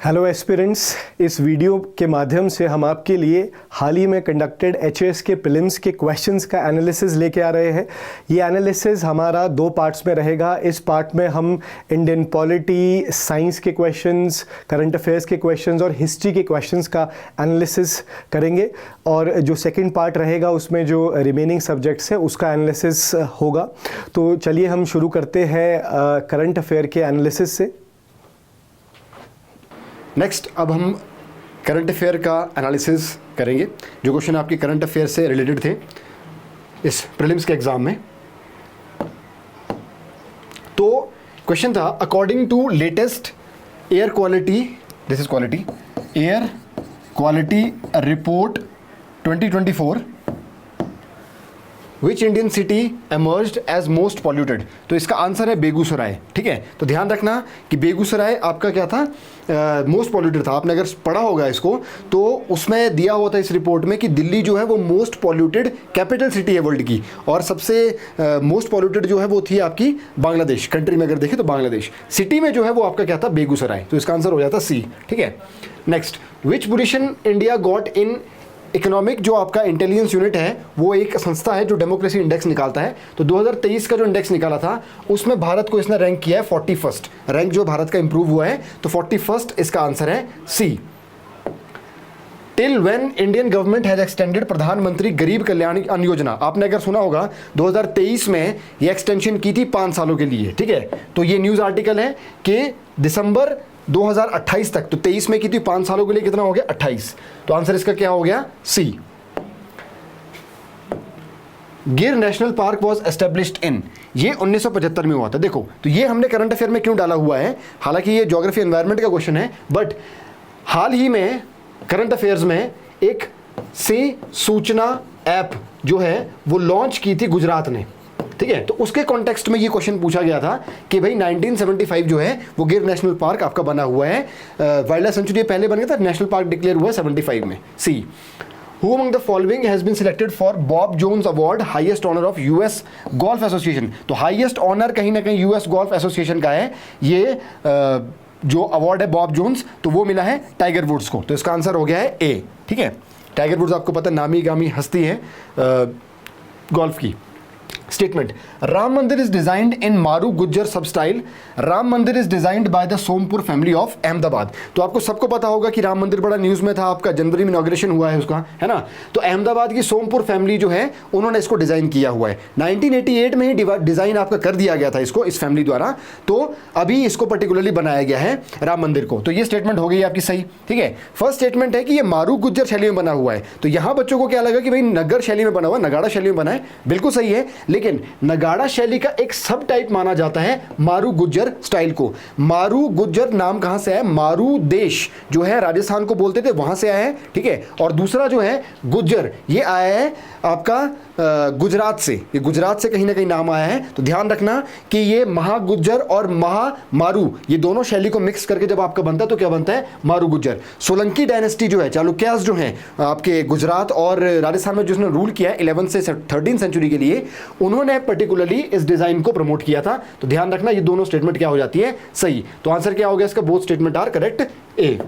Hello aspirants, इस video के माध्यम से हम आपके लिए हाल ही में कंडक्टेड एचएएस के प्रीलिम्स के क्वेश्चंस का एनालिसिस लेके आ रहे हैं। ये एनालिसिस हमारा दो पार्ट्स में रहेगा। इस पार्ट में हम इंडियन पॉलिटी, साइंस के क्वेश्चंस, करंट अफेयर्स के क्वेश्चंस और हिस्ट्री के क्वेश्चंस का एनालिसिस करेंगे, और जो सेकेंड पार्ट रहेगा उसमें जो रिमेनिंग सब्जेक्ट्स है उसका एनालिसिस होगा। तो चलिए हम शुरू करते हैं करंट अफेयर के एनालिसिस से। नेक्स्ट अब हम करंट अफेयर का एनालिसिस करेंगे। जो क्वेश्चन आपके करंट अफेयर से रिलेटेड थे इस प्रीलिम्स के एग्जाम में, तो क्वेश्चन था according to latest air quality, this is quality, air quality report 2024, which Indian city emerged as most polluted. तो इसका आंसर है बेगूसराय। ठीक है, तो ध्यान रखना कि बेगूसराय आपका क्या था, मोस्ट पॉल्यूटेड था। आपने अगर पढ़ा होगा इसको तो उसमें दिया हुआ था इस रिपोर्ट में कि दिल्ली जो है वो मोस्ट पॉल्यूटेड कैपिटल सिटी है वर्ल्ड की, और सबसे मोस्ट पॉल्यूटेड जो है वो थी आपकी बांग्लादेश। कंट्री में अगर देखें तो बांग्लादेश, सिटी में जो है वो आपका क्या था, बेगूसराय। तो इसका आंसर हो जाता सी। ठीक है, next, which position India got in economic, जो आपका इंटेलिजेंस यूनिट है वो एक संस्था है जो डेमोक्रेसी इंडेक्स निकालता है। तो 2023 का जो इंडेक्स निकाला था उसमें भारत को इसने रैंक किया है 41st रैंक, जो भारत का इंप्रूव हुआ है। तो 41st इसका आंसर है C. Till when Indian government has extended Pradhanmantri Garib कल्याण अन्न योजना। आपने अगर सुना होगा 2023 में ये एक्सटेंशन की थी 5 सालों के लिए। ठीक है, तो ये न्यूज़ आर्टिकल है कि दिसंबर 2028 तक, तो 23 में की थी, 5 सालों के लिए कितना हो गया, 28। तो आंसर इसका क्या हो गया, सी। गिर national park was established in, ये 1975 में हुआ था। देखो, तो ये हमने करंट अफेयर में क्यों डाला हुआ है, हालांकि ये ज्योग्राफी एनवायरनमेंट का क्वेश्चन है, बट हाल ही में करंट अफेयर्स में एक से सूचना ऐप जो है वो लॉन्च की थी गुजरात ने। ठीक है, तो उसके कॉन्टेक्स्ट में ये क्वेश्चन पूछा गया था कि भाई 1975 जो है वो गिर नेशनल पार्क आपका बना हुआ है। वाइल्ड लाइफ सेंचुरी पहले बन गया था, नेशनल पार्क डिक्लेयर हुआ है 75 में। C, who among the following has been selected for Bob Jones award, highest honour of US golf association. तो हाईएस्ट ऑनर कहीं ना कहीं यूएस गोल्फ एसोसिएशन का है ये जो अवार्ड है बॉब जोन्स, तो वो मिला है टाइगर वुड्स को। तो इसका आंसर हो गया है ए। ठीक है, टाइगर वुड्स आपको पता है नामी गामी हस्ती है गोल्फ की। स्टेटमेंट, राम मंदिर इज डिजाइंड इन मारू गुज्जर सब स्टाइल। राम मंदिर is designed by the Sompur family of Ahmedabad. तो आपको सबको पता होगा कि राम मंदिर बड़ा न्यूज में था, आपका जनवरी में इनॉग्रेशन हुआ है उसका, है ना। तो अहमदाबाद की सोमपुर फैमिली जो है उन्होंने इसको डिजाइन किया हुआ है। 1988 में ही डिजाइन आपका कर दिया गया था इसको, इस फैमिली द्वारा। तो अभी इसको पर्टिकुलरली बनाया गया है राम मंदिर को। तो ये स्टेटमेंट हो गई आपकी सही। ठीक है, फर्स्ट स्टेटमेंट है कि ये मारू गुज्जर शैली में बना हुआ है। तो यहां बच्चों को क्या लगा कि भाई नगर शैली में बना हुआ, नगाड़ा शैली में बना है, बिल्कुल सही है। लेकिन नगाड़ा शैली का एक सब टाइप माना जाता है मारू गुज्जर स्टाइल को। मारू गुज्जर नाम कहां से है, मारू देश जो है राजस्थान को बोलते थे, वहां से आया है। ठीक है, और दूसरा जो है गुज्जर, ये आया है आपका गुजरात से, ये गुजरात से कहीं ना कहीं नाम आया है। तो ध्यान रखना कि ये महागुज्जर और महामारू, ये दोनों शैली को मिक्स करके जब आपका बनता है तो क्या बनता है, मारू गुज्जर। सोलंकी डायनेस्टी जो है, चालुक्यास जो है आपके गुजरात और राजस्थान में जिसने रूल किया है 11 से 13 सेंचुरी के लिए, उन्होंने पर्टिकुलरली इस डिजाइन को प्रमोट किया था। तो ध्यान रखना ये दोनों स्टेटमेंट क्या हो जाती है, सही। तो आंसर क्या हो गया इसका, both statement are correct, A.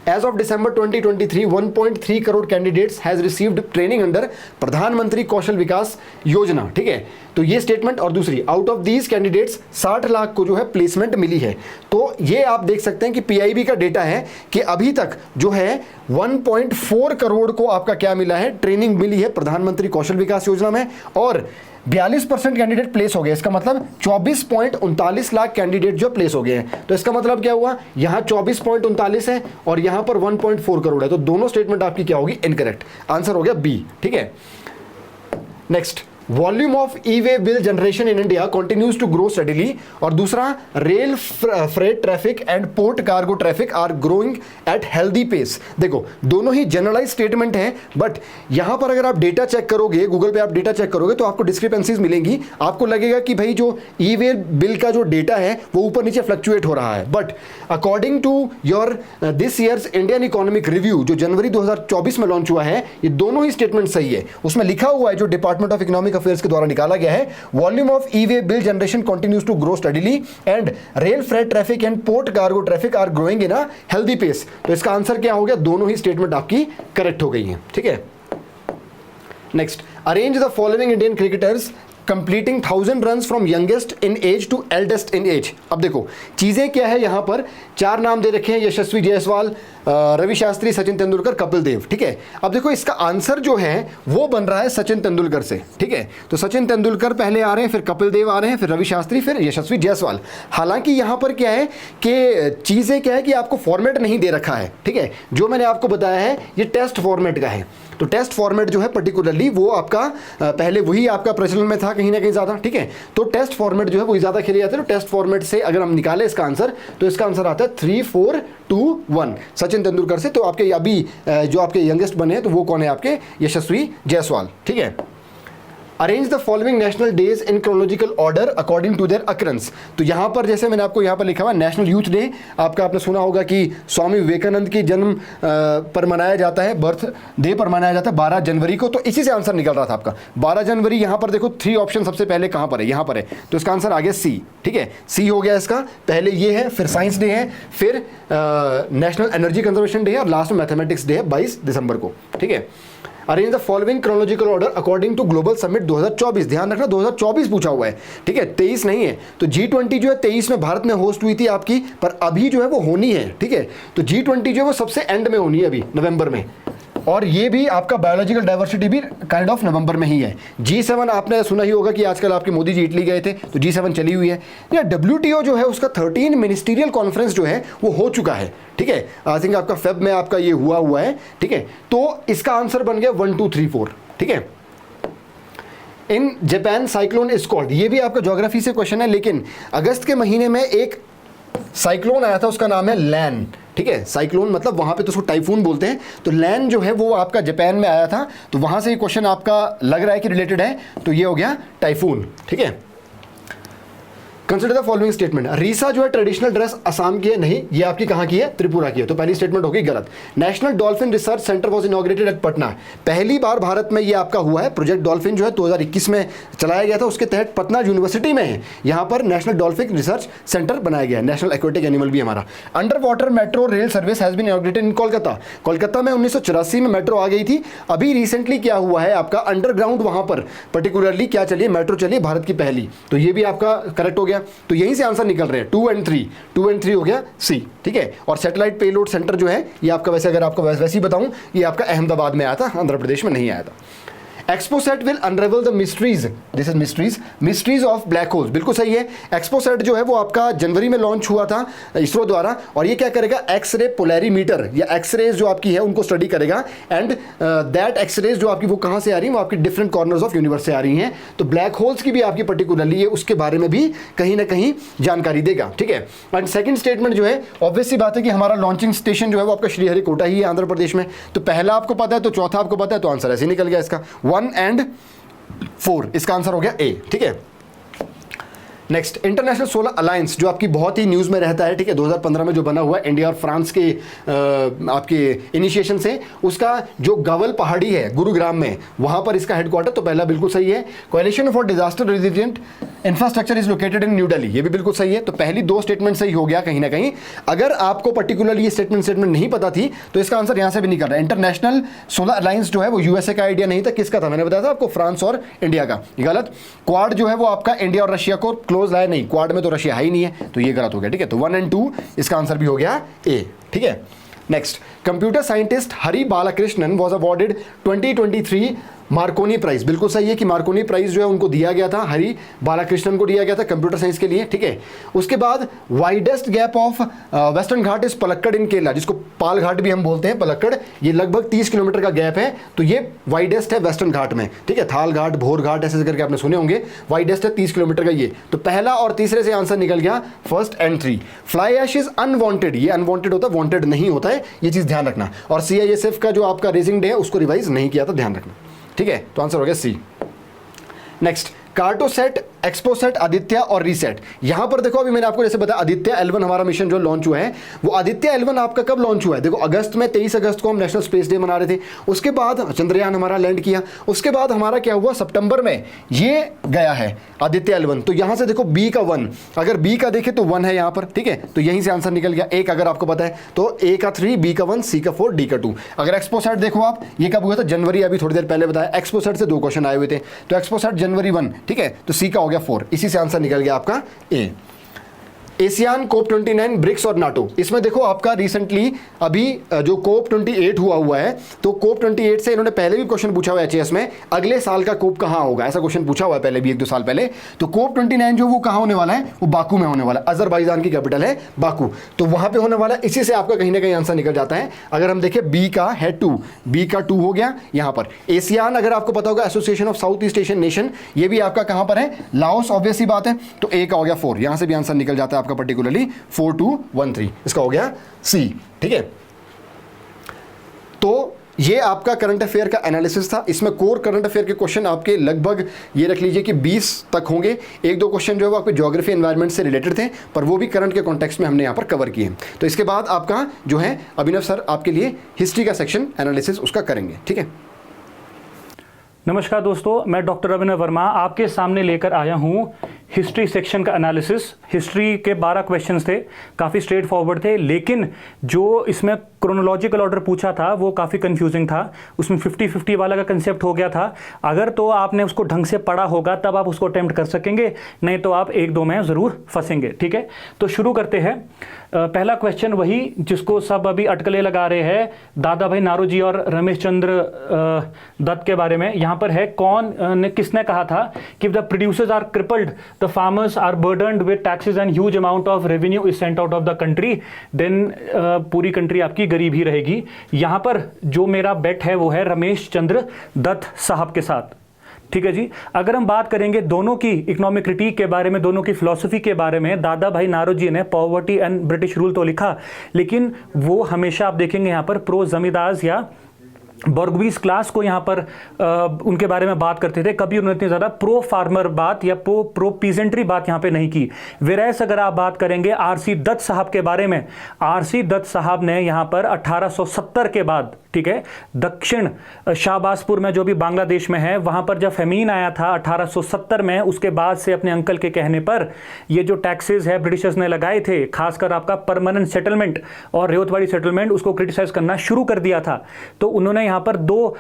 As of December 2023, 1.3 crore candidates has received training under Pradhan Mantri Kaushal विकास योजना। ठीक है, तो ये स्टेटमेंट। और दूसरी, out of these candidates 60 lakh को जो है प्लेसमेंट मिली है। तो ये आप देख सकते हैं कि पीआईबी का डेटा है कि अभी तक जो है 1.4 करोड़ को आपका क्या मिला है, ट्रेनिंग मिली है प्रधानमंत्री कौशल विकास योजना में, और 42% कैंडिडेट प्लेस हो गए। इसका मतलब 24.39 लाख कैंडिडेट जो प्लेस हो गए हैं। तो इसका मतलब क्या हुआ, यहां 24.39 है और यहां पर 1.4 करोड़ है। तो दोनों स्टेटमेंट आपकी क्या होगी, इनकरेक्ट। आंसर हो गया बी। ठीक है, next, volume of e way bill generation in India continues to grow steadily. और दूसरा, rail freight traffic and port cargo traffic are growing at healthy pace. देखो, दोनों ही जनरलाइज स्टेटमेंट हैं, बट यहां पर अगर आप डेटा चेक करोगे, गूगल पे आप डेटा चेक करोगे तो आपको डिस्क्रिपेंसीज मिलेंगी। आपको लगेगा कि भाई जो ई वे बिल का जो डेटा है वो ऊपर नीचे फ्लक्चुएट हो रहा है, but according to your this years Indian economic review जो जनवरी 2024 में लॉन्च हुआ है, ये दोनों ही स्टेटमेंट सही है। उसमें लिखा हुआ है, जो डिपार्टमेंट ऑफ इकोनॉमिक अफेयर्स के द्वारा निकाला गया है। Volume of e way bill generation continues to grow steadily and rail freight traffic and port cargo traffic are growing in a healthy pace. तो इसका आंसर क्या हो गया, दोनों ही स्टेटमेंट आपकी करेक्ट हो गई है, ठीक है। Next, arrange the following Indian cricketers completing 1000 run from youngest in age to eldest in age. अब देखो चीजें क्या है, यहां पर 4 नाम दे रखे हैं, यशस्वी जायसवाल, रवि शास्त्री, सचिन तेंदुलकर, कपिल देव, ठीक है। अब देखो इसका आंसर जो है वो बन रहा है सचिन तेंदुलकर से, ठीक है। तो सचिन तेंदुलकर पहले आ रहे हैं, फिर कपिल देव आ रहे हैं, फिर रवि शास्त्री, फिर यशस्वी जायसवाल। हालांकि यहां पर क्या है कि चीजें क्या है कि आपको फॉर्मेट नहीं दे रखा है, ठीक है। जो मैंने आपको बताया है ये टेस्ट फॉर्मेट का है, तो टेस्ट फॉर्मेट जो है पर्टिकुलरली वो आपका पहले वही आपका प्रचलन में था कहीं ना कहीं ज़्यादा, ठीक है। तो टेस्ट फॉर्मेट जो है वही ज़्यादा खेले जाते हैं। तो टेस्ट फॉर्मेट से अगर हम निकालें इसका आंसर, तो इसका आंसर आता है 3, 4, 2, 1 सचिन तेंदुलकर से। तो आपके अभी जो आपके यंगेस्ट बने हैं तो वो कौन है, आपके यशस्वी जायसवाल, ठीक है। Arrange the following national days in chronological order according to their occurrence. तो यहाँ पर जैसे मैंने आपको यहाँ पर लिखा हुआ नेशनल यूथ डे, आपका आपने सुना होगा कि स्वामी विवेकानंद की जन्म पर मनाया जाता है, बर्थ डे पर मनाया जाता है 12 जनवरी को। तो इसी से आंसर निकल रहा था आपका 12 जनवरी। यहाँ पर देखो 3 ऑप्शन सबसे पहले कहाँ पर है, यहाँ पर है, तो इसका आंसर आ गया सी, ठीक है। सी हो गया इसका, पहले ये है, फिर साइंस डे है, फिर नेशनल एनर्जी कंजर्वेशन डे है, और लास्ट में मैथमेटिक्स डे है 22 दिसंबर को, ठीक है। Arrange the following chronological order according to global summit 2024। ध्यान रखना 2024 पूछा हुआ है, ठीक है, 23 नहीं है। तो G20 जो है 23 में भारत में होस्ट हुई थी आपकी, पर अभी जो है वो होनी है, ठीक है। तो G20 जो है वो सबसे एंड में होनी है अभी नवंबर में, और ये भी आपका बायोलॉजिकल डाइवर्सिटी भी काइंड ऑफ नवंबर में ही है। G7 आपने सुना ही होगा कि आजकल आपके मोदी जी इटली गए थे, तो G7 चली हुई है। या WTO जो है उसका 13 मिनिस्टीरियल कॉन्फ्रेंस जो है वो हो चुका है, ठीक है। आई थिंक आपका फेब में आपका ये हुआ है, ठीक है। तो इसका आंसर बन गया 1, 2, 3, 4, ठीक है। In Japan cyclone is called, ये भी आपका ज्योग्राफी से क्वेश्चन है, लेकिन अगस्त के महीने में एक साइक्लोन आया था, उसका नाम है लैन, ठीक है। साइक्लोन मतलब वहां पे तो उसको टाइफून बोलते हैं। तो लैन जो है वो आपका जापान में आया था, तो वहां से ये क्वेश्चन आपका लग रहा है कि रिलेटेड है, तो ये हो गया टाइफून, ठीक है। Consider the following statement. Risa जो है ट्रेडिशनल ड्रेस असम की है, नहीं, ये आपकी कहां की है, त्रिपुरा की है। तो पहली स्टेटमेंट होगी गलत। National dolphin research centre was inaugurated at Patna. पहली बार भारत में ये आपका हुआ है। प्रोजेक्ट डॉल्फिन जो है 2021 में चलाया गया था, उसके तहत पटना यूनिवर्सिटी में है, यहाँ पर नेशनल डॉल्फिन रिसर्च सेंटर बनाया गया है। नेशनल एक्वेटिक एनिमल भी हमारा। Under water metro rail service has been inaugurated in Kolkata. Kolkata में 1984 में मेट्रो आ गई थी। अभी रिसेंटली क्या हुआ है आपका अंडरग्राउंड वहां पर पर्टिकुलरली क्या चलिए, मेट्रो चलिए, भारत की पहली। तो ये भी आपका करेक्ट हो गया। तो यहीं से आंसर निकल रहे हैं 2 और 3, 2 और 3 हो गया सी, ठीक है। और सैटेलाइट पेलोड सेंटर जो है ये आपका, वैसे अगर आपको वैसे ही बताऊं, ये आपका अहमदाबाद में आया था, आंध्र प्रदेश में नहीं आया था। XPoSat will अनरेवल the mysteries, this is mysteries of black holes, बिल्कुल सही है। एक्सपोसेट जो है वो आपका जनवरी में लॉन्च हुआ था इसरो द्वारा, और ये क्या करेगा, एक्सरे पोलैरीमीटर या एक्सरेज जो आपकी है उनको स्टडी करेगा। एंड दैट एक्सरेज जो आपकी वो कहां से आ रही है, वो आपकी डिफरेंट कॉर्नर्स ऑफ यूनिवर्स से आ रही हैं। तो ब्लैक होल्स की भी आपकी पर्टिकुलरली ये उसके बारे में भी कहीं ना कहीं जानकारी देगा, ठीक है। एंड सेकंड स्टेटमेंट जो है, ऑब्वियस सी बात है कि हमारा लॉन्चिंग स्टेशन जो है वो आपका श्रीहरिकोटा ही है आंध्र प्रदेश में। तो पहला आपको पता है, तो चौथा आपको पता है, तो आंसर ऐसे निकल गया इसका 1 और 4, इसका आंसर हो गया ए, ठीक है। नेक्स्ट, इंटरनेशनल सोलर अलायंस जो आपकी बहुत ही न्यूज़ में रहता है, ठीक है, 2015 में जो बना हुआ है इंडिया और फ्रांस के आपके इनिशिएशन से, उसका जो गवल पहाड़ी है गुरुग्राम में, वहां पर इसका हेडक्वार्टर, तो पहला बिल्कुल सही है। Coalition for disaster resilient infrastructure is located in new Delhi, ये भी बिल्कुल सही है। तो पहली 2 स्टेटमेंट सही हो गया कहीं ना कहीं। अगर आपको पर्टिकुलरली ये स्टेटमेंट नहीं पता थी, तो इसका आंसर यहां से भी निकल रहा है। इंटरनेशनल सोलर अलायंस जो है वो यूएसए का आइडिया नहीं था, किसका था, मैंने बताया था आपको, फ्रांस और इंडिया का, गलत। क्वाड जो है वो आपका इंडिया और रशिया को क्लोज लाया, नहीं, क्वाड में तो रशिया है ही नहीं है, तो ये गलत हो गया, ठीक है। तो 1 और 2 इसका आंसर भी हो गया ए, ठीक है। Next, computer scientist Hari Balakrishnan was awarded 2023 Marconi prize, बिल्कुल सही है कि मार्कोनी प्राइज जो है उनको दिया गया था, हरि बालाकृष्णन को दिया गया था कंप्यूटर साइंस के लिए, ठीक है। उसके बाद widest gap of western ghat is Palakkad in Kerala, जिसको पाल घाट भी हम बोलते हैं, पलक्कड़, ये लगभग 30 किलोमीटर का गैप है। तो ये वाइडेस्ट है वेस्टर्न घाट में, ठीक है। थाल घाट, भोर घाट ऐसे करके आपने सुने होंगे, वाइडेस्ट है 30 किलोमीटर का ये। तो पहला और तीसरे से आंसर निकल गया 1 और 3। फ्लाई ऐश इज अनवांटेड, ये अनवांटेड होता है, वांटेड नहीं होता है, ये चीज ध्यान रखना। और CISF का जो आपका रेसिंग डे है उसको रिवाइज नहीं किया था, ध्यान रखना, ठीक है। तो आंसर हो गया सी। नेक्स्ट, कार्टोसैट एक्सपोसेट, आदित्य और रीसेट। यहां पर देखो अभी मैंने आपको जैसे बताया आदित्य L1 हमारा मिशन जो लॉन्च हुआ है, वो आदित्य L1 आपका कब लॉन्च हुआ है? देखो अगस्त में, 23 अगस्त को हम नेशनल स्पेस डे मना रहे थे। उसके बाद चंद्रयान हमारा लैंड किया। उसके बाद हमारा क्या हुआ, सितंबर में ये गया है आदित्य L1। तो यहां से देखो बी का 1, अगर बी का देखे तो 1 है यहां पर, ठीक है, तो यहीं से आंसर निकल गया। एक अगर आपको पता है तो ए का 3, बी का 1, सी का 4, डी का 2। अगर एक्सपोसेट देखो आप, ये कब हुआ था? जनवरी, अभी थोड़ी देर पहले बताया। एक्सपोसेट से 2 क्वेश्चन आए हुए थे, तो एक्सपोसेट जनवरी 1, ठीक है, तो सी का हो गया 4। इसी से आंसर निकल गया आपका ए। एशियान कोप 29, ब्रिक्स और नाटो, इसमें देखो आपका रिसेंटली अभी जो कोप 28 हुआ है, तो कोप 28 से इन्होंने पहले भी क्वेश्चन पूछा हुआ है एचएएस में, अगले साल का कोप कहां होगा, ऐसा क्वेश्चन पूछा हुआ है पहले भी 1-2 साल पहले। तो कोप 29 जो वो कहां होने वाला है, वो बाकू में होने वाला है। अजरबैजान की कैपिटल है बाकू, तो वहां पे होने वाला है। इसी से आपका कहीं ना कहीं आंसर निकल जाता है। अगर हम देखें बी का है 2, बी का 2 हो गया यहां पर। एशियान अगर आपको पता होगा association of south east Asian nation, ये भी आपका कहां पर है? लाओस, ऑब्वियस सी बात है। तो ए का हो गया 4, यहां से भी आंसर निकल जाता है आपका पर्टिकुलरली 4213, इसका हो गया सी, ठीक है। तो ये आपका करंट अफेयर का एनालिसिस था। इसमें कोर करंट अफेयर के क्वेश्चन आपके लगभग ये रख लीजिए कि 20 तक होंगे। 1-2 क्वेश्चन जो है वो आपके ज्योग्राफी एनवायरनमेंट से रिलेटेड थे, पर वो भी करंट के कॉन्टेक्स्ट में हमने यहाँ पर कवर किए। तो इसके बाद आपका जो है अभिनव सर आपके लिए हिस्ट्री का सेक्शन एनालिसिस उसका करेंगे, ठीक है। नमस्कार दोस्तों, मैं डॉक्टर अभिनव वर्मा आपके सामने लेकर आया हूं हिस्ट्री सेक्शन का एनालिसिस। हिस्ट्री के 12 क्वेश्चंस थे, काफ़ी स्ट्रेट फॉरवर्ड थे, लेकिन जो इसमें क्रोनोलॉजिकल ऑर्डर पूछा था वो काफ़ी कंफ्यूजिंग था। उसमें 50-50 वाला का कंसेप्ट हो गया था। अगर तो आपने उसको ढंग से पढ़ा होगा तब आप उसको अटेम्प्ट कर सकेंगे, नहीं तो आप 1-2 में ज़रूर फंसेंगे, ठीक है। तो शुरू करते हैं। पहला क्वेश्चन वही जिसको सब अभी अटकलें लगा रहे हैं, दादा भाई नारोजी और रमेश चंद्र दत्त के बारे में। यहाँ पर है किसने कहा था कि the producers are crippled, the farmers are burdened with taxes and huge amount of revenue is sent out of the country, then पूरी कंट्री आपकी गरीब ही रहेगी। यहाँ पर जो मेरा बेट है वो है रमेश चंद्र दत्त साहब के साथ, ठीक है जी। अगर हम बात करेंगे दोनों की इकोनॉमिक क्रिटिक के बारे में, दोनों की फिलॉसफी के बारे में, दादा भाई नारोजी ने पॉवर्टी एंड ब्रिटिश रूल तो लिखा, लेकिन वो हमेशा आप देखेंगे यहाँ पर प्रो जमींदार या बॉर्गवीज क्लास को यहाँ पर उनके बारे में बात करते थे। कभी उन्होंने इतनी ज़्यादा प्रो फार्मर बात या प्रो पीजेंट्री बात यहाँ पे नहीं की। वेरएस अगर आप बात करेंगे आरसी दत्त साहब के बारे में, आरसी दत्त साहब ने यहाँ पर 1870 के बाद, ठीक है, दक्षिण शाहबाजपुर में जो भी बांग्लादेश में है, वहाँ पर जब फेमीन आया था 1870 में, उसके बाद से अपने अंकल के कहने पर ये जो टैक्सेस है ब्रिटिशर्स ने लगाए थे, खासकर आपका परमानेंट सेटलमेंट और रेवतवाड़ी सेटलमेंट, उसको क्रिटिसाइज करना शुरू कर दिया था। तो उन्होंने यहाँ पर 2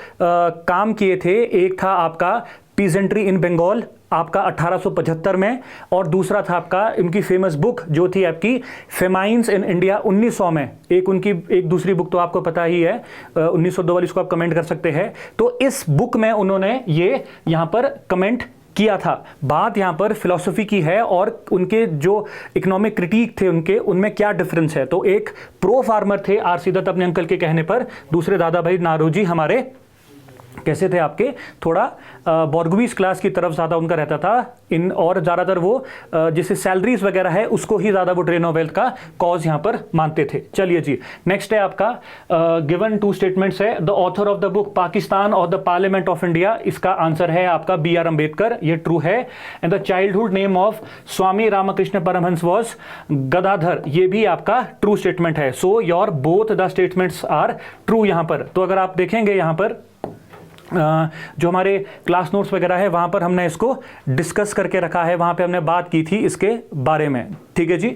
काम किए थे। एक था आपका पीजेंट्री इन बंगाल आपका 1875 में, और दूसरा था आपका उनकी फेमस बुक जो थी आपकी फेमाइन्स इन इंडिया 1900 में। एक दूसरी बुक तो आपको पता ही है 1902 वाली, इसको आप कमेंट कर सकते हैं। तो इस बुक में उन्होंने ये यहाँ पर कमेंट किया था। बात यहाँ पर फिलॉसफी की है और उनके जो इकोनॉमिक क्रिटिक थे उनके, उनमें क्या डिफरेंस है। तो एक प्रो फार्मर थे आरसी दत्त अपने अंकल के कहने पर, दूसरे दादा भाई नारोजी हमारे कैसे थे आपके, थोड़ा बॉर्गवीज क्लास की तरफ ज़्यादा उनका रहता था इन, और ज़्यादातर वो जैसे सैलरीज वगैरह है उसको ही ज़्यादा वो ड्रेन ऑफ वेल्थ का कॉज यहाँ पर मानते थे। चलिए जी, नेक्स्ट है आपका गिवन 2 स्टेटमेंट्स है। The author of the book Pakistan और द पार्लियामेंट ऑफ इंडिया, इसका आंसर है आपका BR अम्बेडकर, ये ट्रू है। And the childhood name of Swami Ramakrishna Paramhansa was Gadadhar, ये भी आपका ट्रू स्टेटमेंट है। So your both the statements are true यहाँ पर। तो अगर आप देखेंगे यहाँ पर जो हमारे क्लास नोट्स वगैरह है वहाँ पर हमने इसको डिस्कस करके रखा है, वहाँ पे हमने बात की थी इसके बारे में, ठीक है जी।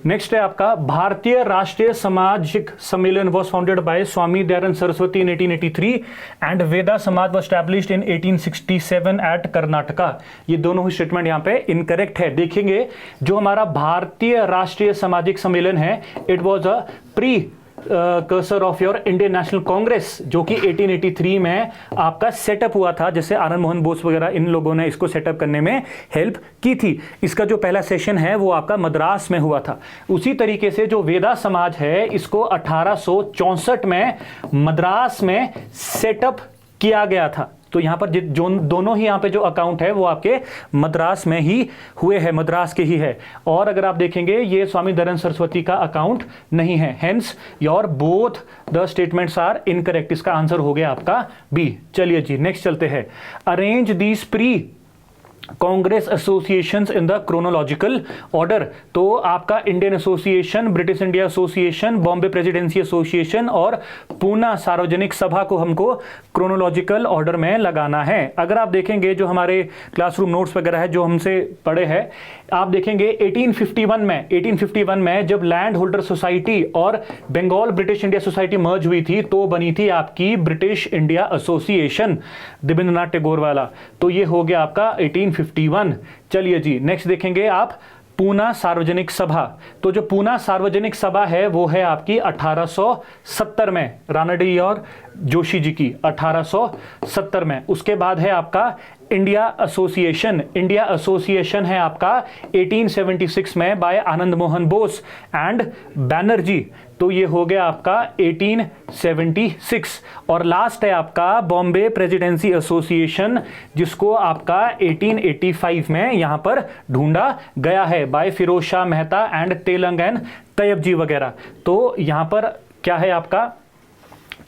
नेक्स्ट है आपका भारतीय Rashtriya Samajik Sammelan was founded by Swami Dayanand Saraswati in 1883 and Veda Samaj was established in 1867 at Karnataka. ये दोनों ही स्टेटमेंट यहाँ पे इनकरेक्ट है। देखेंगे जो हमारा भारतीय राष्ट्रीय सामाजिक सम्मेलन है, it was a pre cursor of your Indian National Congress, जो कि 1883 में आपका सेटअप हुआ था, जैसे आनंद मोहन बोस वगैरह इन लोगों ने इसको सेटअप करने में हेल्प की थी। इसका जो पहला सेशन है वो आपका मद्रास में हुआ था। उसी तरीके से जो वेदा समाज है इसको 1864 में मद्रास में सेटअप किया गया था। तो यहाँ पर जो दोनों ही यहाँ पे जो अकाउंट है वो आपके मद्रास में ही हुए हैं, मद्रास के ही है। और अगर आप देखेंगे ये स्वामी दयानंद सरस्वती का अकाउंट नहीं है, hence your both the statements are incorrect. इसका आंसर हो गया आपका बी। चलिए जी नेक्स्ट चलते हैं। Arrange these pre Congress associations in the chronological order. तो आपका Indian association, British India association, Bombay presidency association और पूना सार्वजनिक सभा को हमको क्रोनोलॉजिकल ऑर्डर में लगाना है। अगर आप देखेंगे जो हमारे क्लासरूम नोट्स वगैरह है जो हमसे पढ़े हैं, आप देखेंगे 1851 में जब लैंड होल्डर सोसाइटी और Bengal British India society merge हुई थी तो बनी थी आपकी British India association, Devendranath Tagore वाला। तो ये हो गया आपका 1851। चलिए जी, नेक्स्ट देखेंगे आप पूना सार्वजनिक सभा। तो जो पूना सार्वजनिक सभा है वो है आपकी 1870 में, रानाडी और जोशी जी की 1870 में। उसके बाद है आपका इंडिया एसोसिएशन है आपका 1876 में बाय आनंद मोहन बोस एंड बैनर्जी। तो ये हो गया आपका 1876। और लास्ट है आपका बॉम्बे प्रेसिडेंसी एसोसिएशन, जिसको आपका 1885 में यहां पर ढूंढा गया है by Firoz Shah Mehta and Telang and Tyabji वगैरह। तो यहां पर क्या है आपका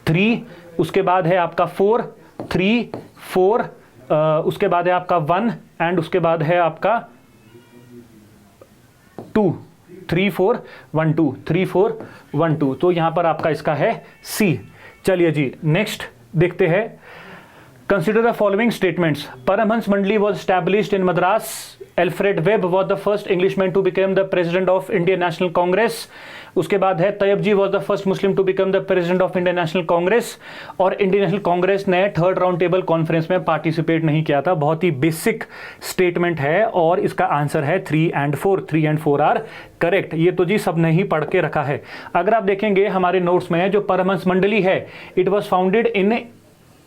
3, उसके बाद है आपका 4, 3, 4, उसके बाद है आपका 1 एंड उसके बाद है आपका 2, 3, 4, 1, 2, 3, 4, 1, 2। तो यहां पर आपका इसका है सी। चलिए जी, नेक्स्ट देखते हैं। Consider the following statements. Paramhansa Mandali was established in Madras. Alfred Webb was the first Englishman to become the president of Indian National Congress. उसके बाद है तैयब जी was the first Muslim to become the president of Indian National Congress. और Indian National Congress ने third round table conference में participate नहीं किया था। बहुत ही बेसिक स्टेटमेंट है और इसका आंसर है 3 and 4। 3 and 4 are correct. ये तो जी सबने ही पढ़ के रखा है। अगर आप देखेंगे हमारे नोट्स में जो परमहंस मंडली है, इट वॉज फाउंडेड इन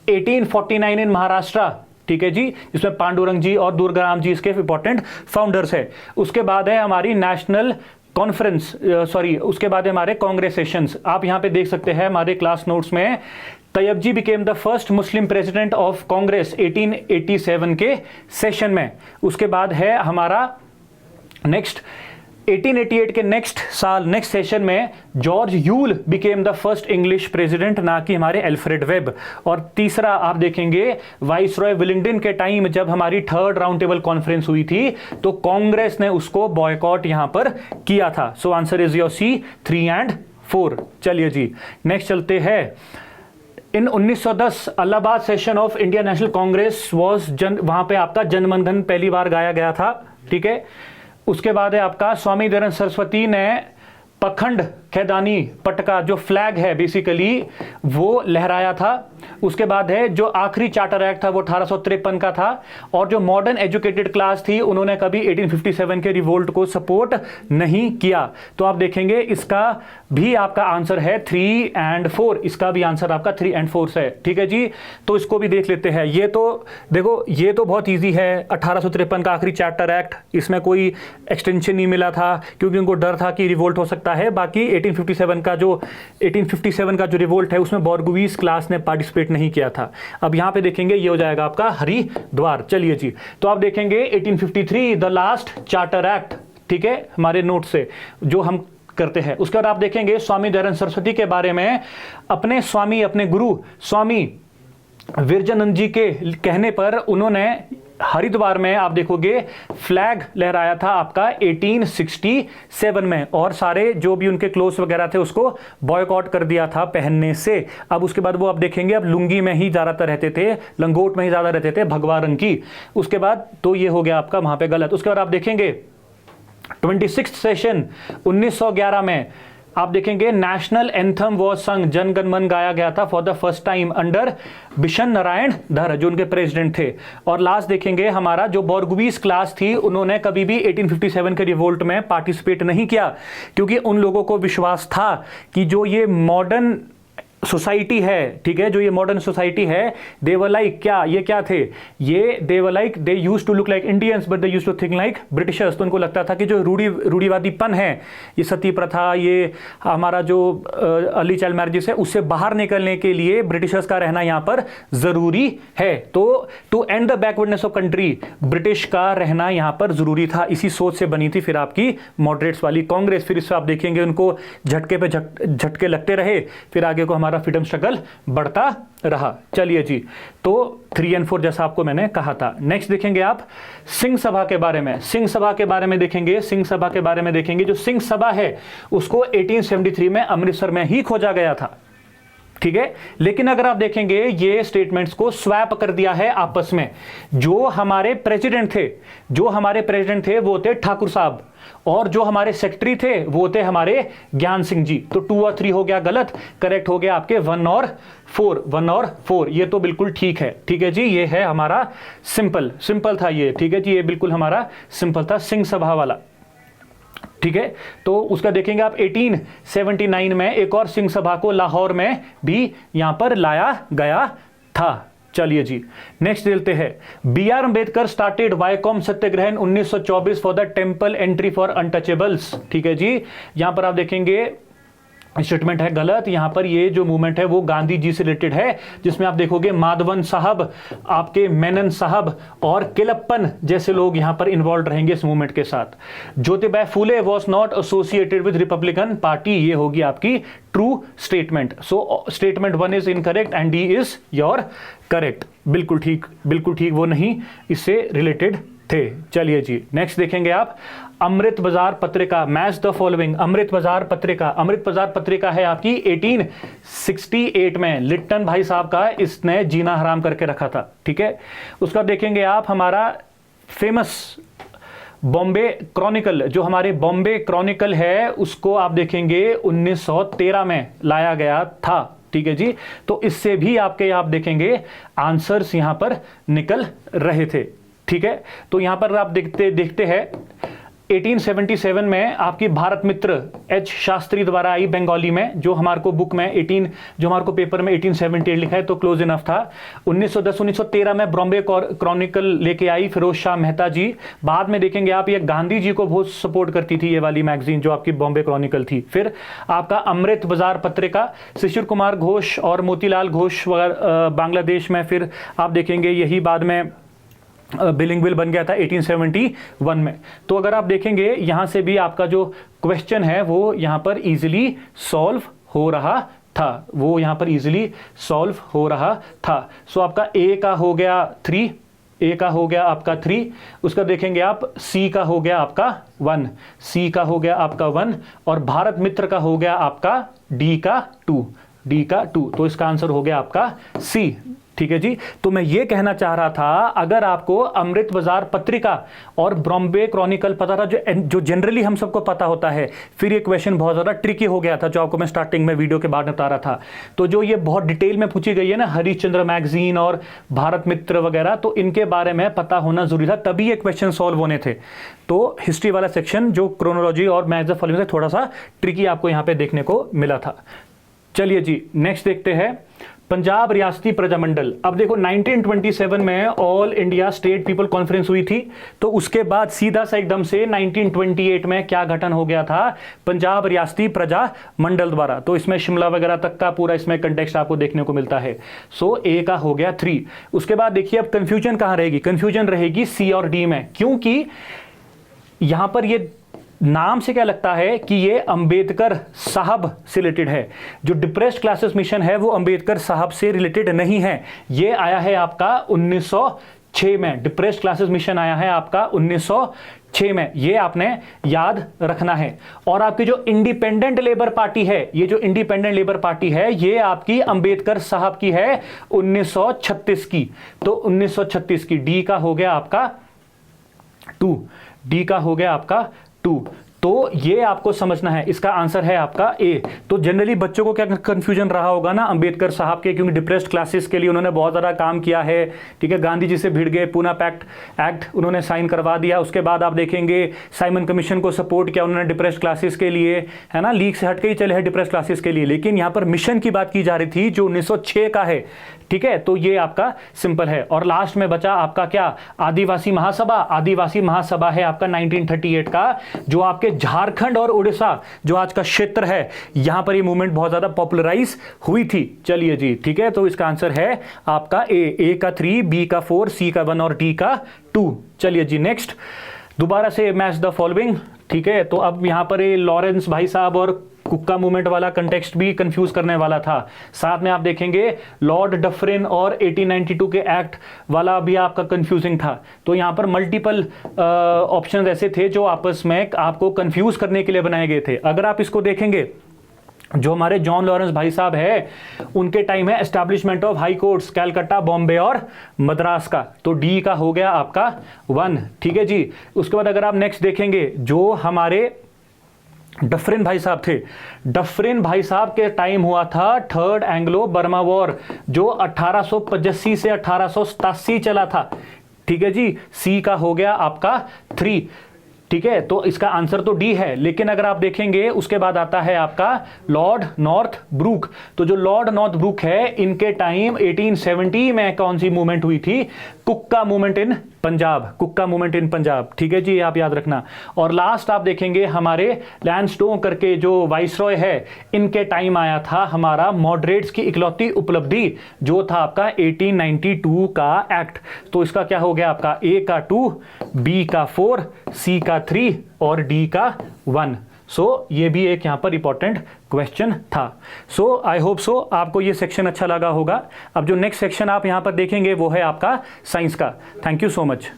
1849 इन महाराष्ट्र। ठीक है जी, इसमें पांडुरंग जी और दुर्गाराम जी इसके इंपॉर्टेंट फाउंडर्स है। उसके बाद है हमारी नेशनल कॉन्फ्रेंस, उसके बाद है हमारे कांग्रेस सेशंस। आप यहां पे देख सकते हैं हमारे क्लास नोट्स में, Tyabji became the first Muslim president of Congress 1887 के सेशन में। उसके बाद है हमारा नेक्स्ट 1888 के नेक्स्ट सेशन में George Yule became the first English president, ना कि हमारे एल्फ्रेड वेब। और तीसरा आप देखेंगे वाइसरॉय विलिंगडन के टाइम जब हमारी थर्ड राउंड टेबल कॉन्फ्रेंस हुई थी तो कांग्रेस ने उसको बॉयकॉट यहां पर किया था। So answer is your C, 3 and 4। चलिए जी, नेक्स्ट चलते हैं। In 1910 Allahabad session of Indian National Congress was वहां पे आपका जनमन धन पहली बार गाया गया था। ठीक है, उसके बाद है आपका स्वामी दयानंद सरस्वती ने पखंड खेदानी पटका जो फ्लैग है बेसिकली वो लहराया था। उसके बाद है जो आखिरी चार्टर एक्ट था वो 1853 का था। और जो मॉडर्न एजुकेटेड क्लास थी उन्होंने कभी 1857 के रिवोल्ट को सपोर्ट नहीं किया। तो आप देखेंगे इसका भी आपका आंसर है 3 and 4। इसका भी आंसर आपका 3 and 4 है। ठीक है जी, तो इसको भी देख लेते हैं। ये तो देखो, ये तो बहुत ईजी है। 1853 का आखिरी चार्टर एक्ट, इसमें कोई एक्सटेंशन नहीं मिला था क्योंकि उनको डर था कि रिवोल्ट हो सकता है। बाकी 1857 का जो रिवोल्ट है उसमें बोर्गुइस क्लास ने पार्टिसिपेट नहीं किया था। अब यहां पे देखेंगे ये हो जाएगा आपका हरिद्वार। चलिए जी, तो आप देखेंगे 1853 द लास्ट चार्टर एक्ट। ठीक है, हमारे नोट से जो हम करते हैं। उसके बाद आप देखेंगे स्वामी दयानंद सरस्वती के बारे में, अपने गुरु स्वामी विरजानंद जी के कहने पर उन्होंने हरिद्वार में आप देखोगे फ्लैग लहराया था आपका 1867 में। और सारे जो भी उनके क्लोथ्स वगैरह थे उसको बॉयकॉट कर दिया था पहनने से। अब उसके बाद वो आप देखेंगे अब लुंगी में ही ज्यादातर रहते थे, लंगोट में ही ज्यादा रहते थे, भगवा रंग की। उसके बाद तो ये हो गया आपका वहां पे गलत। उसके बाद आप देखेंगे 26th सेशन 1911 में आप देखेंगे नेशनल एंथम वॉज संग, जन गण मन गाया गया था for the first time under Bishan Narayan धर जो उनके प्रेसिडेंट थे। और लास्ट देखेंगे हमारा जो बोर्गुइस क्लास थी उन्होंने कभी भी 1857 के रिवोल्ट में पार्टिसिपेट नहीं किया क्योंकि उन लोगों को विश्वास था कि जो ये मॉडर्न सोसाइटी है, ठीक है, जो ये मॉडर्न सोसाइटी है, दे वर लाइक क्या, ये क्या थे, ये they were like they used to look like Indians but they used to think like Britishers. तो उनको लगता था कि जो रूढ़िवादीपन है, ये सती प्रथा, ये हमारा जो अर्ली चाइल्ड मैरिजेस है, उससे बाहर निकलने के लिए ब्रिटिशर्स का रहना यहाँ पर जरूरी है। तो to end the backwardness of country, British का रहना यहाँ पर जरूरी था। इसी सोच से बनी थी फिर आपकी मॉडरेट्स वाली कांग्रेस। फिर इससे आप देखेंगे उनको झटके पे झटके लगते रहे। फिर आगे को हमारा फ्रीडम स्ट्रगल बढ़ता रहा। चलिए जी, तो 3 और 4 जैसा आपको मैंने कहा था। नेक्स्ट देखेंगे आप सिंह सभा के बारे में। सिंह सभा के बारे में देखेंगे, सिंह सभा के बारे में देखेंगे। जो सिंह सभा है उसको 1873 में अमृतसर में ही खोजा गया था, ठीक है। लेकिन अगर आप देखेंगे ये स्टेटमेंट्स को स्वैप कर दिया है आपस में। जो हमारे प्रेसिडेंट थे वो थे ठाकुर साहब, और जो हमारे सेक्रेटरी थे वो थे हमारे ज्ञान सिंह जी। तो 2 और 3 हो गया गलत, करेक्ट हो गया आपके 1 और 4। ये तो बिल्कुल ठीक है, ठीक है जी। ये है हमारा सिंपल था ये, ठीक है जी। ये बिल्कुल हमारा सिंपल था सिंह सभा वाला, ठीक है। तो उसका देखेंगे आप 1879 में एक और सिंह सभा को लाहौर में भी यहां पर लाया गया था। चलिए जी, नेक्स्ट देखते हैं। B.R. Ambedkar started Viacom Satyagraha 1924 for the temple entry for untouchables, ठीक है जी। यहां पर आप देखेंगे स्टेटमेंट है गलत। यहां पर ये जो मूवमेंट है वो गांधी जी से रिलेटेड है, जिसमें आप देखोगे माधवन साहब, आपके मेनन साहब और किलप्पन जैसे लोग यहां पर इन्वॉल्व रहेंगे इस मूवमेंट के साथ। Jyotiba Phule was not associated with Republican Party, ये होगी आपकी true statement. So statement 1 is incorrect and D is your correct. बिल्कुल ठीक, वो नहीं इससे रिलेटेड थे। चलिए जी, नेक्स्ट देखेंगे आप अमृत बाजार पत्रिका, मैच द फॉलोइंग। अमृत बाजार पत्रिका है आपकी 1868 में लिट्टन भाई साहब का इसने जीना हराम करके रखा था, ठीक है। उसका देखेंगे आप हमारा फेमस बॉम्बे क्रॉनिकल, जो हमारे बॉम्बे क्रॉनिकल है उसको आप देखेंगे 1913 में लाया गया था, ठीक है जी। तो इससे भी आपके आप देखेंगे आंसर्स यहां पर निकल रहे थे, ठीक है। तो यहां पर आप देखते हैं 1877 में आपकी भारत मित्र एच शास्त्री द्वारा आई बंगाली में, जो हमारे को बुक में जो हमारे को पेपर में 1878 लिखा है तो क्लोज इनफ था। 1913 में बॉम्बे क्रॉनिकल लेके आई फिरोज शाह मेहता जी। बाद में देखेंगे आप ये गांधी जी को बहुत सपोर्ट करती थी ये वाली मैगजीन जो आपकी बॉम्बे क्रॉनिकल थी। फिर आपका अमृत बाजार पत्रिका शिशिर कुमार घोष और मोतीलाल घोष बांग्लादेश में, फिर आप देखेंगे यही बाद में बिलिंगविल बन गया था 1871 में। तो अगर आप देखेंगे यहां से भी आपका जो क्वेश्चन है वो यहां पर इजीली सॉल्व हो रहा था। सो आपका ए का हो गया 3, उसका देखेंगे आप सी का हो गया आपका 1, और भारत मित्र का हो गया आपका डी का 2। तो इसका आंसर हो गया आपका सी, ठीक है जी। तो मैं ये कहना चाह रहा था, अगर आपको अमृत बाजार पत्रिका और बॉम्बे क्रॉनिकल पता था, जो जनरली हम सबको पता होता है, फिर ये क्वेश्चन बहुत ज़्यादा ट्रिकी हो गया था, जो आपको मैं स्टार्टिंग में वीडियो के बाद बता रहा था। तो जो ये बहुत डिटेल में पूछी गई है ना, हरिश्चंद्र मैगजीन और भारत मित्र वगैरह, तो इनके बारे में पता होना जरूरी था, तभी ये क्वेश्चन सॉल्व होने थे। तो हिस्ट्री वाला सेक्शन जो क्रोनोलॉजी और मैच द फॉलोइंग से थोड़ा सा ट्रिकी आपको यहाँ पे देखने को मिला था। चलिए जी, नेक्स्ट देखते हैं पंजाब रियासती प्रजामंडल। अब देखो 1927 में all India state people conference हुई थी, तो उसके बाद सीधा सा एकदम से 1928 में क्या गठन हो गया था, पंजाब रियासती प्रजामंडल द्वारा। तो इसमें शिमला वगैरह तक का पूरा इसमें कंटेक्स्ट आपको देखने को मिलता है। सो ए का हो गया 3। उसके बाद देखिए अब कंफ्यूजन कहां रहेगी, कंफ्यूजन रहेगी सी और डी में, क्योंकि यहां पर ये नाम से क्या लगता है कि ये अंबेडकर साहब से रिलेटेड है। जो डिप्रेस्ड क्लासेस मिशन है वो अंबेडकर साहब से रिलेटेड नहीं है। ये आया है आपका 1906 में, डिप्रेस्ड क्लासेस मिशन आया है आपका 1906 में, ये आपने याद रखना है। और आपकी जो इंडिपेंडेंट लेबर पार्टी है, ये जो इंडिपेंडेंट लेबर पार्टी है ये आपकी अंबेडकर साहब की है 1936 की। तो 1936 की, डी का हो गया आपका 2। तो ये आपको समझना है, इसका आंसर है आपका ए। तो जनरली बच्चों को क्या कंफ्यूजन रहा होगा ना अंबेडकर साहब के, क्योंकि डिप्रेस्ड क्लासेस के लिए उन्होंने बहुत ज़्यादा काम किया है, ठीक है। गांधी जी से भिड़ गए, पूना पैक्ट एक्ट उन्होंने साइन करवा दिया। उसके बाद आप देखेंगे साइमन कमीशन को सपोर्ट किया उन्होंने डिप्रेस्ड क्लासेस के लिए, है ना। लीग से हट के ही चले हैं डिप्रेस्ड क्लासेस के लिए, लेकिन यहाँ पर मिशन की बात की जा रही थी जो 1906 का है, ठीक है। तो ये आपका सिंपल है। और लास्ट में बचा आपका क्या, आदिवासी महासभा है आपका 1938 का, जो आपके झारखंड और उड़ीसा जो आज का क्षेत्र है, यहां पर ये मूवमेंट बहुत ज्यादा पॉपुलराइज हुई थी। चलिए जी, ठीक है। तो इसका आंसर है आपका ए का 3, बी का 4, सी का 1 और डी का 2। चलिए जी, नेक्स्ट दोबारा से मैच द फॉलोइंग, ठीक है। तो अब यहां पर लॉरेंस भाई साहब और कुक्का मूवमेंट वाला कंटेक्स्ट भी कंफ्यूज करने वाला था। साथ में आप देखेंगे लॉर्ड डफरिन और 1892 के एक्ट वाला भी आपका कंफ्यूजिंग था। तो यहाँ पर मल्टीपल ऑप्शन ऐसे थे जो आपस में आपको कंफ्यूज करने के लिए बनाए गए थे। अगर आप इसको देखेंगे, जो हमारे जॉन लॉरेंस भाई साहब है, उनके टाइम है establishment of high courts Calcutta, Bombay और मद्रास का, तो डी का हो गया आपका 1। ठीक है जी। उसके बाद अगर आप नेक्स्ट देखेंगे, जो हमारे डफरिन भाई साहब थे, डफरिन भाई साहब के टाइम हुआ था थर्ड एंग्लो बर्मा वॉर, जो 1885 से 1887 चला था। ठीक है जी। सी का हो गया आपका 3। ठीक है, तो इसका आंसर तो डी है। लेकिन अगर आप देखेंगे उसके बाद आता है आपका लॉर्ड नॉर्थ ब्रूक। तो जो लॉर्ड नॉर्थ ब्रूक है, इनके टाइम 1870 में कौन सी मूवमेंट हुई थी? Kuka movement in Punjab, Kuka movement in Punjab. ठीक है जी, आप याद रखना। और लास्ट आप देखेंगे हमारे लैंसडोन करके जो वाइसरॉय है, इनके टाइम आया था हमारा मॉडरेट्स की इकलौती उपलब्धि, जो था आपका 1892 का एक्ट। तो इसका क्या हो गया आपका? ए का 2, बी का 4, सी का 3 और डी का 1। सो ये भी एक यहाँ पर इंपॉर्टेंट क्वेश्चन था। सो आई होप सो आपको ये सेक्शन अच्छा लगा होगा। अब जो नेक्स्ट सेक्शन आप यहाँ पर देखेंगे वो है आपका साइंस का। Thank you so much.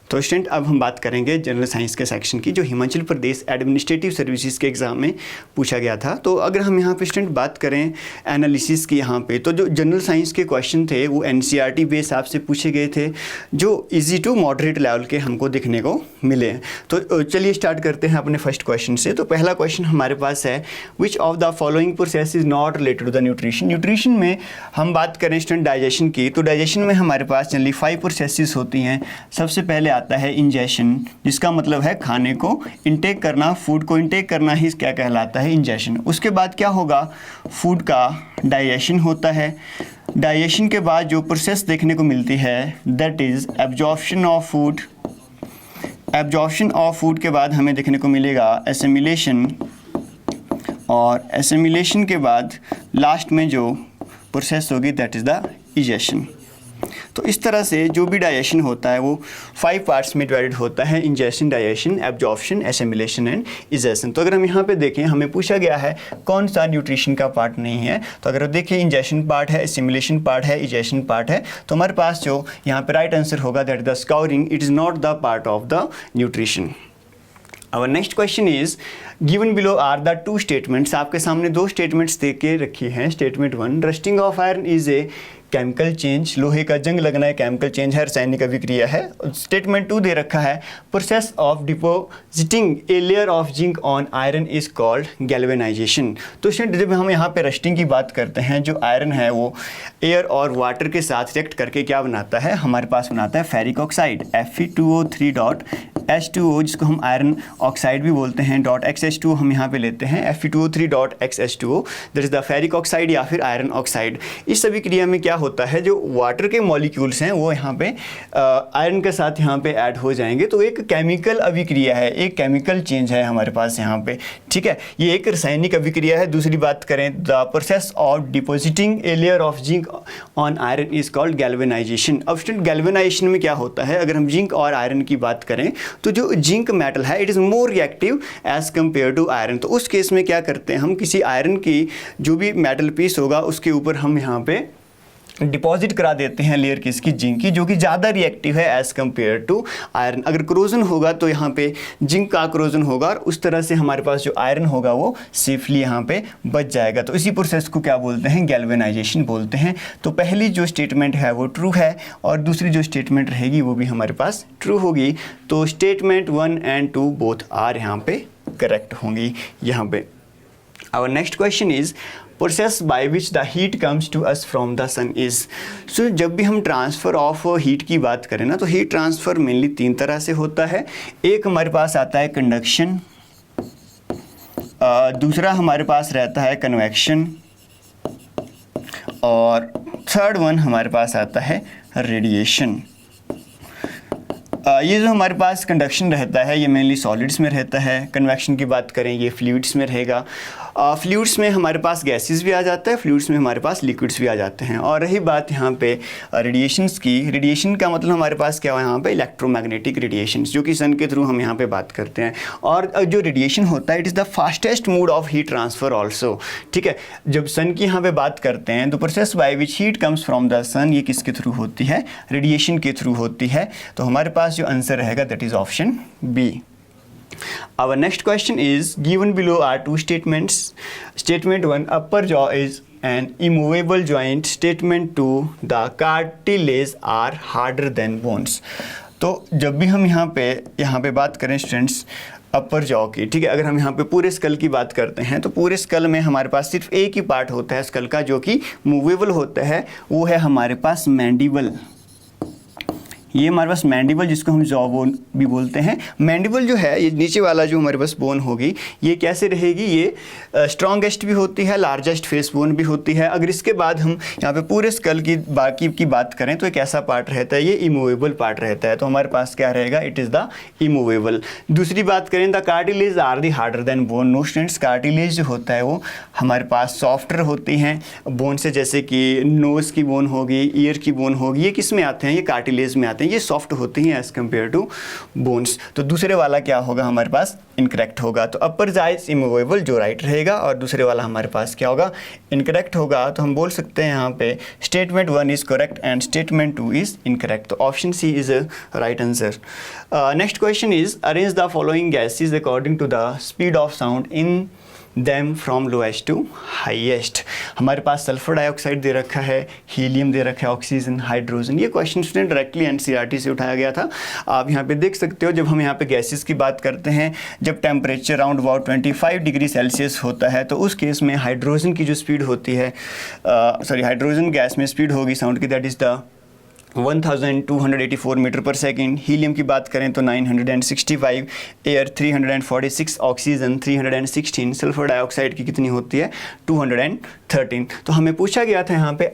तो स्टूडेंट, अब हम बात करेंगे जनरल साइंस के सेक्शन की, जो हिमाचल प्रदेश एडमिनिस्ट्रेटिव सर्विसेज के एग्ज़ाम में पूछा गया था। तो अगर हम यहाँ पे स्टूडेंट बात करें एनालिसिस की यहाँ पे, तो जो जनरल साइंस के क्वेश्चन थे वो एनसीईआरटी बेस हिसाब से पूछे गए थे, जो इजी टू मॉडरेट लेवल के हमको देखने को मिले। तो चलिए स्टार्ट करते हैं अपने फर्स्ट क्वेश्चन से। तो पहला क्वेश्चन हमारे पास है, which of the following process is not related to the nutrition. Nutrition में हम बात करें स्टूडेंट डाइजेशन की, तो डाइजेशन में हमारे पास जनरली 5 प्रोसेसेस होती हैं। सबसे पहले आता है इंजेशन, जिसका मतलब है खाने को इंटेक करना, फूड को इंटेक करना ही क्या कहलाता है? इंजेशन। उसके बाद क्या होगा? फूड का डाइजेशन होता है। डाइजेशन के बाद जो प्रोसेस देखने को मिलती है that is absorption of food. Absorption of food के बाद हमें देखने को मिलेगा एसिमिलेशन, और एसिमिलेशन के बाद लास्ट में जो प्रोसेस होगी दैट इज़ द इजेशन। तो इस तरह से जो भी डाइजेशन होता है वो 5 पार्ट्स में डिवाइडेड होता है: ingestion, digestion, absorption, assimilation and egestion. तो अगर हम यहाँ पे देखें, हमें पूछा गया है कौन सा न्यूट्रिशन का पार्ट नहीं है। तो अगर देखें, इंजेशन पार्ट है, एसिमिलेशन पार्ट है, इजेशन पार्ट है, तो हमारे पास जो यहाँ पे राइट आंसर होगा that is the scouring. It is not the part of the nutrition. Our next question is, given below are the 2 statements। आपके सामने 2 स्टेटमेंट्स दे के रखी हैं। Statement 1, rusting of iron is a chemical change, लोहे का जंग लगना है केमिकल चेंज है, रासायनिक अभिक्रिया है। स्टेटमेंट 2 दे रखा है, process of depositing a layer of zinc on iron is called galvanisation. तो जब हम यहाँ पे रस्टिंग की बात करते हैं, जो आयरन है वो एयर और वाटर के साथ रिएक्ट करके क्या बनाता है? हमारे पास बनाता है फेरिक ऑक्साइड, Fe2O3.H2O, जिसको हम आयरन ऑक्साइड भी बोलते हैं। .XH2 हम यहाँ पे लेते हैं, Fe2O3.XH2O, that is the ferric oxide या फिर आयरन ऑक्साइड। इस सभी क्रिया में क्या होता है, जो वाटर के मॉलिक्यूल्स हैं वो यहाँ पे आयरन के साथ यहाँ पे ऐड हो जाएंगे। तो एक केमिकल अभिक्रिया है, एक केमिकल चेंज है हमारे पास यहाँ पे। ठीक है, ये एक रासायनिक अभिक्रिया है। दूसरी बात करें, the process of depositing a layer of zinc on iron is called galvanisation. अब स्टूडेंट, गैल्वेनाइजेशन में क्या होता है? अगर हम जिंक और आयरन की बात करें, तो जो जिंक मेटल है it is more reactive as compare to iron. तो उस केस में क्या करते हैं हम, किसी आयरन की जो भी मेटल पीस होगा उसके ऊपर हम यहाँ पे डिपॉजिट करा देते हैं लेयर किसकी? जिंक की, जो कि ज़्यादा रिएक्टिव है एज़ कम्पेयर टू आयरन। अगर क्रोजन होगा तो यहाँ पे जिंक का क्रोजन होगा, और उस तरह से हमारे पास जो आयरन होगा वो सेफली यहाँ पे बच जाएगा। तो इसी प्रोसेस को क्या बोलते हैं? गैल्वेनाइजेशन बोलते हैं। तो पहली जो स्टेटमेंट है वो ट्रू है, और दूसरी जो स्टेटमेंट रहेगी वो भी हमारे पास ट्रू होगी। तो स्टेटमेंट 1 एंड 2 बोथ आर यहाँ पे करेक्ट होंगी यहाँ पे। Our next question is, process by which the heat comes to us from the sun is. So जब भी हम ट्रांसफ़र ऑफ हीट की बात करें ना, तो हीट ट्रांसफ़र मेनली 3 तरह से होता है। एक हमारे पास आता है कंडक्शन, दूसरा हमारे पास रहता है कन्वेक्शन, और थर्ड वन हमारे पास आता है रेडिएशन। ये जो हमारे पास कंडक्शन रहता है ये मेनली सॉलिड्स में रहता है। कन्वेक्शन की बात करें ये फ्लूइड्स में रहेगा। फ्लूइड्स में हमारे पास गैसेस भी आ जाता है, फ्लूइड्स में हमारे पास लिक्विड्स भी आ जाते हैं। और रही बात यहाँ पे रेडिएशंस की, रेडिएशन का मतलब हमारे पास क्या हुआ यहाँ पे इलेक्ट्रोमैग्नेटिक रेडिएशंस, जो कि सन के थ्रू हम यहाँ पे बात करते हैं। और जो रेडिएशन होता है it is the fastest mode of heat transfer also, ठीक है। जब सन की यहाँ पे बात करते हैं तो process by which heat comes from the sun, ये किसके थ्रू होती है, रेडिएशन के थ्रू होती है। तो हमारे पास जो आंसर रहेगा that is option B. Our next question is given below are two statements. Statement 1, upper jaw is an immovable joint. Statement 2, the cartilage are harder than bones. तो जब भी हम यहाँ पे बात करें स्टूडेंट्स अपर जॉ की, ठीक है, अगर हम यहाँ पे पूरे स्कल की बात करते हैं तो पूरे स्कल में हमारे पास सिर्फ एक ही पार्ट होता है स्कल का जो कि मूवेबल होता है, वो है हमारे पास मैंडिबल। ये हमारे पास मैंडिबल, जिसको हम जॉ बोन भी बोलते हैं। मैंडिबल जो है ये नीचे वाला जो हमारे पास बोन होगी ये कैसे रहेगी, ये स्ट्रॉन्गेस्ट भी होती है, लार्जेस्ट फेस बोन भी होती है। अगर इसके बाद हम यहाँ पे पूरे स्कल की बाकी की बात करें तो एक ऐसा पार्ट रहता है, ये इमूवेबल पार्ट रहता है। तो हमारे पास क्या रहेगा, इट इज़ द इमूवेबल। दूसरी बात करें the cartilage are the harder than bone. No students, cartilage जो होता है वो हमारे पास सॉफ्टर होती हैं बोन से, जैसे कि नोज़ की बोन होगी, ईयर की बोन होगी, ये किस में आते हैं, ये कार्टिलेज में आते हैं, ये सॉफ्ट होती हैं एज कंपेयर टू बोन्स। तो दूसरे वाला क्या होगा हमारे पास, इनकरेक्ट होगा। तो अपर जॉ इज इमूवेबल जो राइट रहेगा, और दूसरे वाला हमारे पास क्या होगा, इनकरेक्ट होगा। तो हम बोल सकते हैं यहाँ पे statement 1 is correct and statement 2 is incorrect. तो option C is a right answer. Next question is arrange the following gases according to the speed of sound in them from lowest to highest. हमारे पास sulphur dioxide दे रखा है, helium दे रखा है, oxygen, hydrogen. ये question student directly NCERT से उठाया गया था। आप यहाँ पे देख सकते हो, जब हम यहाँ पे गैसेस की बात करते हैं, जब temperature around about 25 degree Celsius होता है तो उस केस में हाइड्रोजन की जो स्पीड होती है, हाइड्रोजन गैस में स्पीड होगी साउंड की, दैट इज़ द 1284 मीटर पर सेकेंड। हीलियम की बात करें तो 965, एयर 346, ऑक्सीजन 316, सल्फर डाइऑक्साइड की कितनी होती है 213। तो हमें पूछा गया था यहाँ पे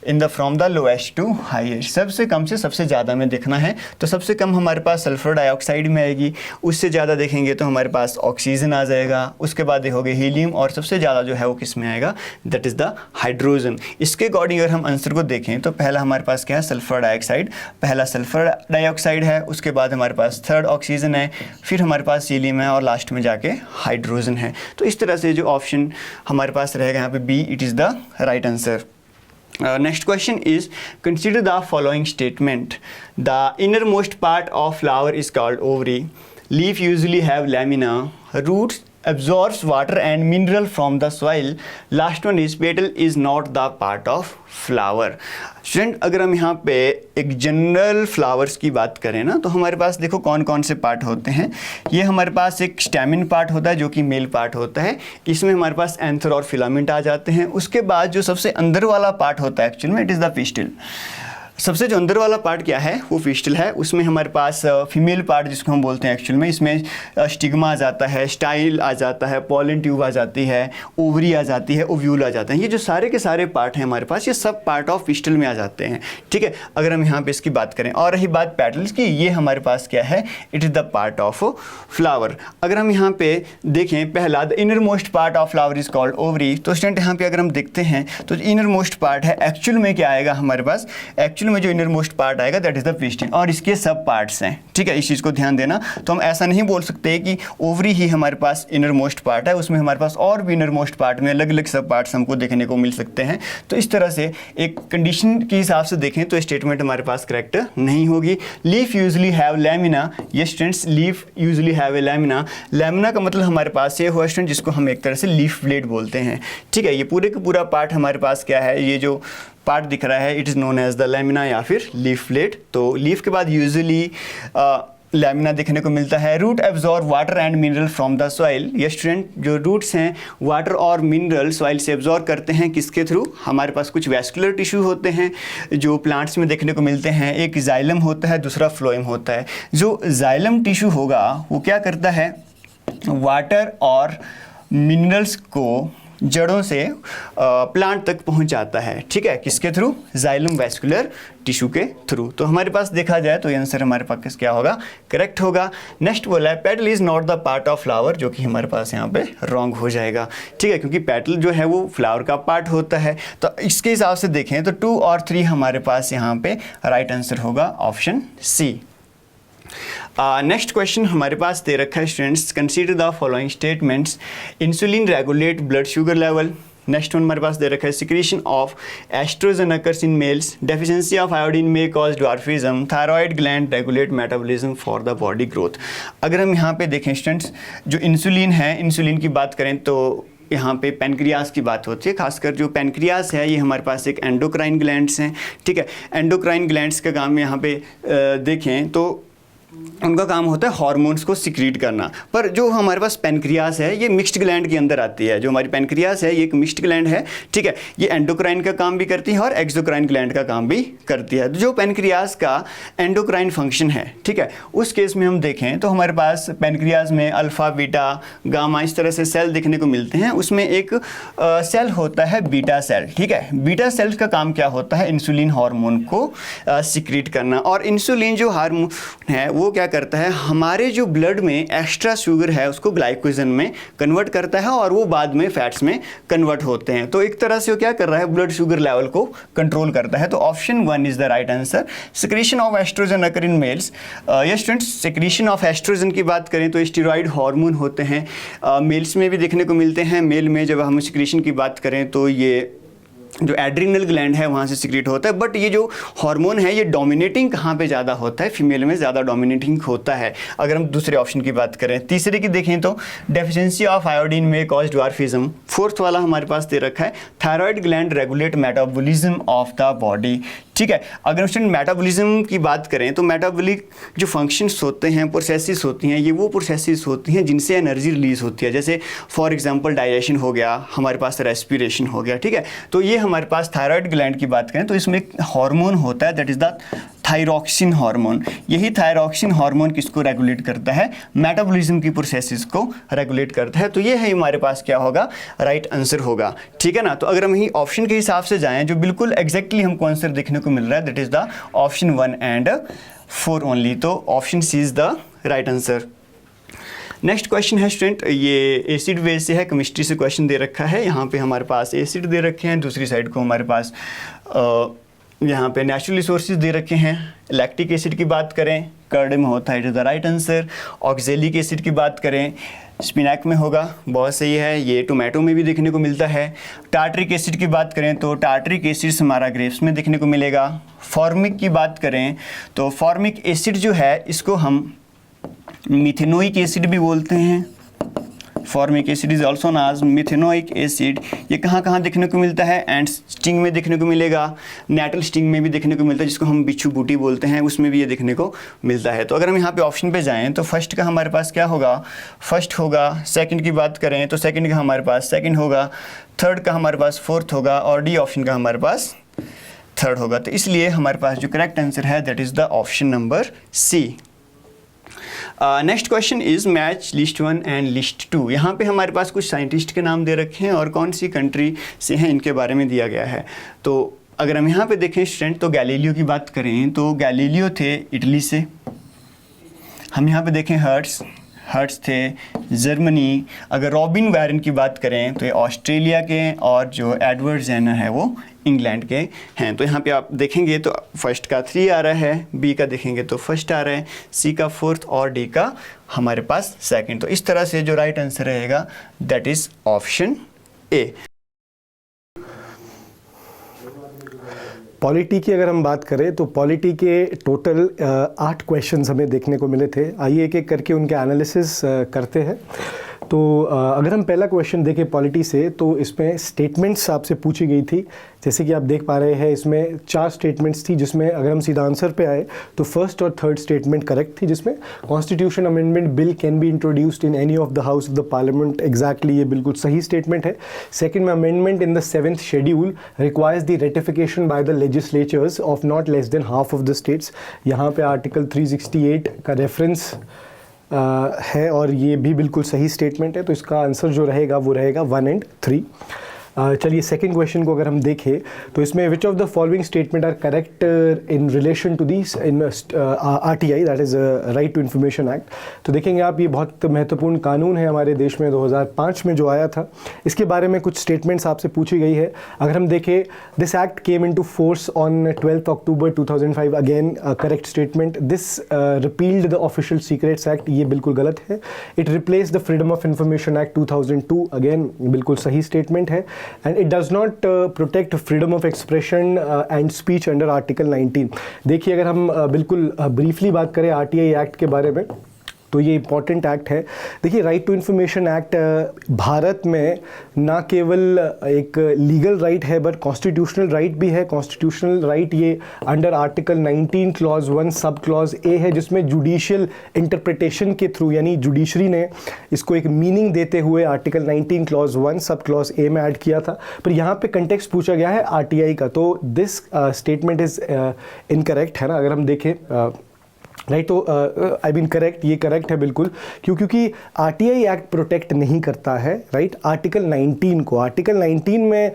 in the from the lowest to highest, सबसे कम से सबसे ज़्यादा में देखना है। तो सबसे कम हमारे पास सल्फर डाइऑक्साइड में आएगी, उससे ज़्यादा देखेंगे तो हमारे पास ऑक्सीजन आ जाएगा, उसके बाद देखोगे हीलियम, और सबसे ज़्यादा जो है वो किस में आएगा, दैट इज़ द हाइड्रोजन। इसके अकॉर्डिंग अगर हम आंसर को देखें तो पहला हमारे पास क्या है, सल्फर डाइऑक्साइड, पहला सल्फर डाइऑक्साइड है, उसके बाद हमारे पास थर्ड ऑक्सीजन है, फिर हमारे पास हीलियम है, और लास्ट में जाके हाइड्रोजन है। तो इस तरह से जो ऑप्शन हमारे पास रहेगा यहाँ पे B, it is the right answer. Next question is consider the following statement. The innermost part of flower is called ovary. Leaf usually have lamina. Roots absorbs water and mineral from the soil. Last one is petal is not the part of flower. Student अगर हम यहाँ पे एक general flowers की बात करें ना, तो हमारे पास देखो कौन कौन से पार्ट होते हैं। ये हमारे पास एक स्टैमिन पार्ट होता है जो कि मेल पार्ट होता है, इसमें हमारे पास एंथर और फिलामेंट आ जाते हैं। उसके बाद जो सबसे अंदर वाला पार्ट होता है एक्चुअल में, इट इज़ द पिस्टिल। सबसे जो अंदर वाला पार्ट क्या है, वो फिस्टल है। उसमें हमारे पास फीमेल पार्ट जिसको हम बोलते हैं एक्चुअल में, इसमें स्टिग्मा आ जाता है, स्टाइल आ जाता है, पॉलन ट्यूब आ जाती है, ओवरी आ जाती है, ओव्यूल आ जाते हैं। ये जो सारे के सारे पार्ट हैं हमारे पास, ये सब पार्ट ऑफ फिस्टल में आ जाते हैं, ठीक है, अगर हम यहाँ पे इसकी बात करें। और रही बात पेटल्स की, ये हमारे पास क्या है, it is the part of flower. अगर हम यहाँ पे देखें, पहला the inner most part of flower is called ovary. तो स्टूडेंट यहाँ पे अगर हम देखते हैं तो इनर मोस्ट पार्ट है, एक्चुअल में क्या आएगा हमारे पास, एक्चुअल में जो इनर मोस्ट पार्ट आएगा दैट इज द पिस्टिन, और इसके सब पार्ट्स हैं, ठीक है, इस चीज़ को ध्यान देना। तो हम ऐसा नहीं बोल सकते कि ओवरी ही हमारे पास इनर मोस्ट पार्ट है, उसमें हमारे पास और भी इनर मोस्ट पार्ट में अलग अलग सब पार्ट्स हमको देखने को मिल सकते हैं। तो इस तरह से एक कंडीशन के हिसाब से देखें तो स्टेटमेंट हमारे पास करेक्ट नहीं होगी। लीफ यूजली हैव लैमिना, ये students leaf usually have a lamina. Lamina का मतलब हमारे पास ये हुआ स्टूडेंट जिसको हम एक तरह से लीफ ब्लेड बोलते हैं, ठीक है। ये पूरे का पूरा पार्ट हमारे पास क्या है, ये जो पार्ट दिख रहा है it is known as the lamina या फिर लीफ ब्लेड। तो लीफ के बाद यूजुअली लैमिना देखने को मिलता है। Root absorb water and mineral from the soil. ये स्टूडेंट जो रूट्स हैं वाटर और मिनरल सॉइल से एब्जॉर्ब करते हैं, किसके थ्रू, हमारे पास कुछ वैस्कुलर टिश्यू होते हैं जो प्लांट्स में देखने को मिलते हैं। एक जाइलम होता है, दूसरा फ्लोएम होता है। जो जाइलम टिश्यू होगा वो क्या करता है, वाटर और मिनरल्स को जड़ों से प्लांट तक पहुंच जाता है, ठीक है, किसके थ्रू? जाइलम वैस्कुलर टिश्यू के थ्रू। तो हमारे पास देखा जाए तो ये आंसर हमारे पास क्या होगा? करेक्ट होगा। नेक्स्ट बोला है petal is not the part of flower, जो कि हमारे पास यहाँ पे रॉन्ग हो जाएगा, ठीक है, क्योंकि पेटल जो है वो फ्लावर का पार्ट होता है। तो इसके हिसाब से देखें तो 2 और 3 हमारे पास यहाँ पे राइट आंसर होगा ऑप्शन सी। नेक्स्ट क्वेश्चन हमारे पास दे रखा है students, consider the following statements, insulin regulate blood sugar level. Next one हमारे पास दे रखा है secretion of oestrogen occurs in males, deficiency of iodine may cause dwarfism, thyroid gland regulate metabolism for the body growth. अगर हम यहाँ पे देखें students, जो insulin है, इंसुलिन की बात करें तो यहाँ पे पेनक्रियाज की बात होती है, खासकर जो पेनक्रियाज है ये हमारे पास एक एंडोक्राइन ग्लैंड्स हैं, ठीक है। एंडोक्राइन ग्लैंड्स का काम यहाँ पे देखें तो उनका काम होता है हार्मोन्स को सिक्रीट करना। पर जो हमारे पास पेनक्रियास है ये मिक्स्ड ग्लैंड के अंदर आती है। जो हमारी पेनक्रियास है ये एक मिक्स्ड ग्लैंड है, ठीक है, ये एंडोक्राइन का काम भी करती है और एक्सोक्राइन ग्लैंड का काम भी करती है। तो जो पेनक्रियास का एंडोक्राइन फंक्शन है, ठीक है, उस केस में हम देखें तो हमारे पास पेनक्रियास में अल्फा, बीटा, गामा इस तरह से सेल देखने को मिलते हैं। उसमें एक सेल होता है बीटा सेल, ठीक है। बीटा सेल का काम क्या होता है? इंसुलिन हार्मोन को सिक्रीट करना। और इंसुलिन जो हार्मोन है वो क्या करता है? हमारे जो ब्लड में एक्स्ट्रा शुगर है उसको ग्लाइकोजन में कन्वर्ट करता है और वो बाद में फैट्स में कन्वर्ट होते हैं। तो एक तरह से वो क्या कर रहा है? ब्लड शुगर लेवल को कंट्रोल करता है। तो option 1 is the right answer. Secretion of oestrogen occur in males. Yes students, secretion of oestrogen की बात करें तो स्टेरॉइड हार्मोन होते हैं, मेल्स में भी देखने को मिलते हैं। मेल में जब हम सिक्रीशन की बात करें तो ये जो एड्रिनल ग्लैंड है वहाँ से सिक्रीट होता है। बट ये जो हार्मोन है ये डोमिनेटिंग कहाँ पे ज़्यादा होता है? फीमेल में ज़्यादा डोमिनेटिंग होता है। अगर हम दूसरे ऑप्शन की बात करें, तीसरे की देखें तो डेफिशिएंसी ऑफ आयोडीन में कॉज ड्वार्फिज्म। फोर्थ वाला हमारे पास दे रखा है thyroid gland regulate metabolism of the body, ठीक है। अगर स्टूडेंट मेटाबॉलिज्म की बात करें तो मेटाबॉलिक जो फंक्शंस होते हैं, प्रोसेसेस होती हैं, ये वो प्रोसेसेस होती हैं जिनसे एनर्जी रिलीज होती है। जैसे फॉर एग्जांपल डाइजेशन हो गया, हमारे पास रेस्पिरेशन हो गया, ठीक है। तो ये हमारे पास थायराइड ग्लैंड की बात करें तो इसमें एक हार्मोन होता है that is the thyroxine hormone. यही थायरॉक्सिन हार्मोन किसको रेगुलेट करता है? मेटाबॉलिज्म की प्रोसेसेस को रेगुलेट करता है। तो ये है हमारे पास क्या होगा? राइट आंसर होगा, ठीक है ना। तो अगर हम यही ऑप्शन के हिसाब से जाएं जो बिल्कुल एग्जैक्टली हमको आंसर देखने को मिल रहा है that is the option 1 and 4 only. तो option C is the right answer. Next question है स्टूडेंट, ये एसिड बेस से है, केमिस्ट्री से क्वेश्चन दे रखा है। यहाँ पे हमारे पास एसिड दे रखे हैं, दूसरी साइड को हमारे पास यहाँ पे नेचुरल रिसोर्सेज दे रखे हैं। लैक्टिक एसिड की बात करें कर्ड में होता है, it is the right answer. Oxalic acid की बात करें स्पिनाक में होगा, बहुत सही है, ये टोमेटो में भी देखने को मिलता है। टार्टरिक एसिड की बात करें तो टार्टरिक एसिड हमारा ग्रेप्स में देखने को मिलेगा। फॉर्मिक की बात करें तो फॉर्मिक एसिड जो है इसको हम मिथेनोइक एसिड भी बोलते हैं। Formic acid is also known as methanoic acid. ये कहाँ कहाँ देखने को मिलता है? एंड स्टिंग में देखने को मिलेगा, नेटल स्टिंग में भी देखने को मिलता है जिसको हम बिच्छू बूटी बोलते हैं, उसमें भी ये देखने को मिलता है। तो अगर हम यहाँ पे ऑप्शन पे जाएं तो फर्स्ट का हमारे पास क्या होगा? फर्स्ट होगा। सेकंड की बात करें तो सेकंड का हमारे पास सेकंड होगा। थर्ड का हमारे पास फोर्थ होगा और डी ऑप्शन का हमारे पास थर्ड होगा। तो इसलिए हमारे पास जो करेक्ट आंसर है that is the option number C. Next question is match list 1 and list 2। यहाँ पे हमारे पास कुछ साइंटिस्ट के नाम दे रखे हैं और कौन सी कंट्री से हैं इनके बारे में दिया गया है। तो अगर हम यहाँ पे देखें स्टूडेंट तो गैलीलियो की बात करें तो गैलीलियो थे इटली से। हम यहाँ पे देखें हर्ट्स थे जर्मनी। अगर रॉबिन वैरन की बात करें तो ये ऑस्ट्रेलिया के, और जो एडवर्ड जेनर है वो इंग्लैंड के हैं। तो यहाँ पे आप देखेंगे तो फर्स्ट का 3 आ रहा है, बी का देखेंगे तो फर्स्ट आ रहा है, सी का फोर्थ और डी का हमारे पास सेकंड। तो इस तरह से जो राइट आंसर रहेगा that is option A. Polity की अगर हम बात करें तो पॉलिटी के टोटल 8 क्वेश्चंस हमें देखने को मिले थे। आइए एक एक करके उनके एनालिसिस करते हैं। तो अगर हम पहला क्वेश्चन देखें पॉलिटी से तो इसमें स्टेटमेंट्स आपसे पूछी गई थी। जैसे कि आप देख पा रहे हैं इसमें 4 स्टेटमेंट्स थी जिसमें अगर हम सीधा आंसर पे आए तो फर्स्ट और थर्ड स्टेटमेंट करेक्ट थी, जिसमें constitution amendment bill can be introduced in any of the house of the parliament, exactly ये बिल्कुल सही स्टेटमेंट है। सेकंड में amendment in the 7th schedule requires the ratification by the legislatures of not less than half of the states. यहाँ पे article 368 का reference है और ये भी बिल्कुल सही स्टेटमेंट है, तो इसका आंसर जो रहेगा वो रहेगा 1 and 3। चलिए सेकंड क्वेश्चन को अगर हम देखें तो इसमें which of the following statement are correct in relation to this in RTI, that is right to information act. तो देखेंगे आप, ये बहुत महत्वपूर्ण कानून है हमारे देश में, 2005 में जो आया था। इसके बारे में कुछ स्टेटमेंट्स आपसे पूछी गई है। अगर हम देखें, this act came into force on 12 October 2005, again correct statement. This repealed the official secrets act, ये बिल्कुल गलत है। It replace the freedom of information act 2002, again बिल्कुल सही स्टेटमेंट है। And it does not protect freedom of expression and speech under Article 19। देखिए, अगर हम बिल्कुल ब्रीफली बात करें RTI एक्ट के बारे में, तो ये इम्पॉर्टेंट एक्ट है। देखिए, right to information act Bharat में ना केवल एक लीगल राइट है बट कॉन्स्टिट्यूशनल राइट भी है। कॉन्स्टिट्यूशनल राइट ये under article 19 clause 1 sub clause A है, जिसमें जुडिशियल इंटरप्रिटेशन के थ्रू, यानी जुडिशरी ने इसको एक मीनिंग देते हुए आर्टिकल 19 क्लॉज 1 सब क्लॉज ए में ऐड किया था। पर यहाँ पे कंटेक्स्ट पूछा गया है RTI का, तो दिस स्टेटमेंट इज़ इनकरेक्ट है ना। अगर हम देखें राइट, तो आई मीन करेक्ट, ये करेक्ट है बिल्कुल, क्योंकि RTI एक्ट प्रोटेक्ट नहीं करता है राइट आर्टिकल 19 को। आर्टिकल 19 में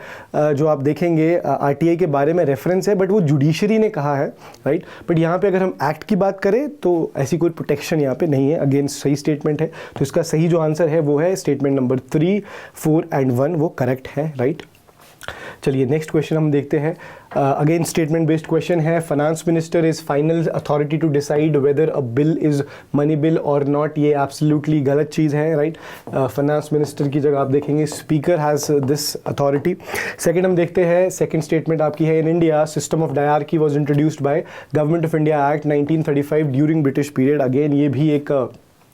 जो आप देखेंगे RTI के बारे में रेफरेंस है, बट वो जुडिशरी ने कहा है राइट। बट यहाँ पे अगर हम एक्ट की बात करें तो ऐसी कोई प्रोटेक्शन यहाँ पे नहीं है। अगेन सही स्टेटमेंट है, तो इसका सही जो आंसर है वो है स्टेटमेंट नंबर 3, 4 and 1, वो करेक्ट है राइट। चलिए नेक्स्ट क्वेश्चन हम देखते हैं। अगेन स्टेटमेंट बेस्ड क्वेश्चन है। Finance minister is final authority to decide whether a bill is money bill और नॉट, ये एब्सोल्युटली गलत चीज़ है राइट। फाइनेंस मिनिस्टर की जगह आप देखेंगे speaker has this authority. Second हम देखते हैं, सेकंड स्टेटमेंट आपकी है, in India system of dyarchy was introduced by government of India act 1935 during British period. Again ये भी एक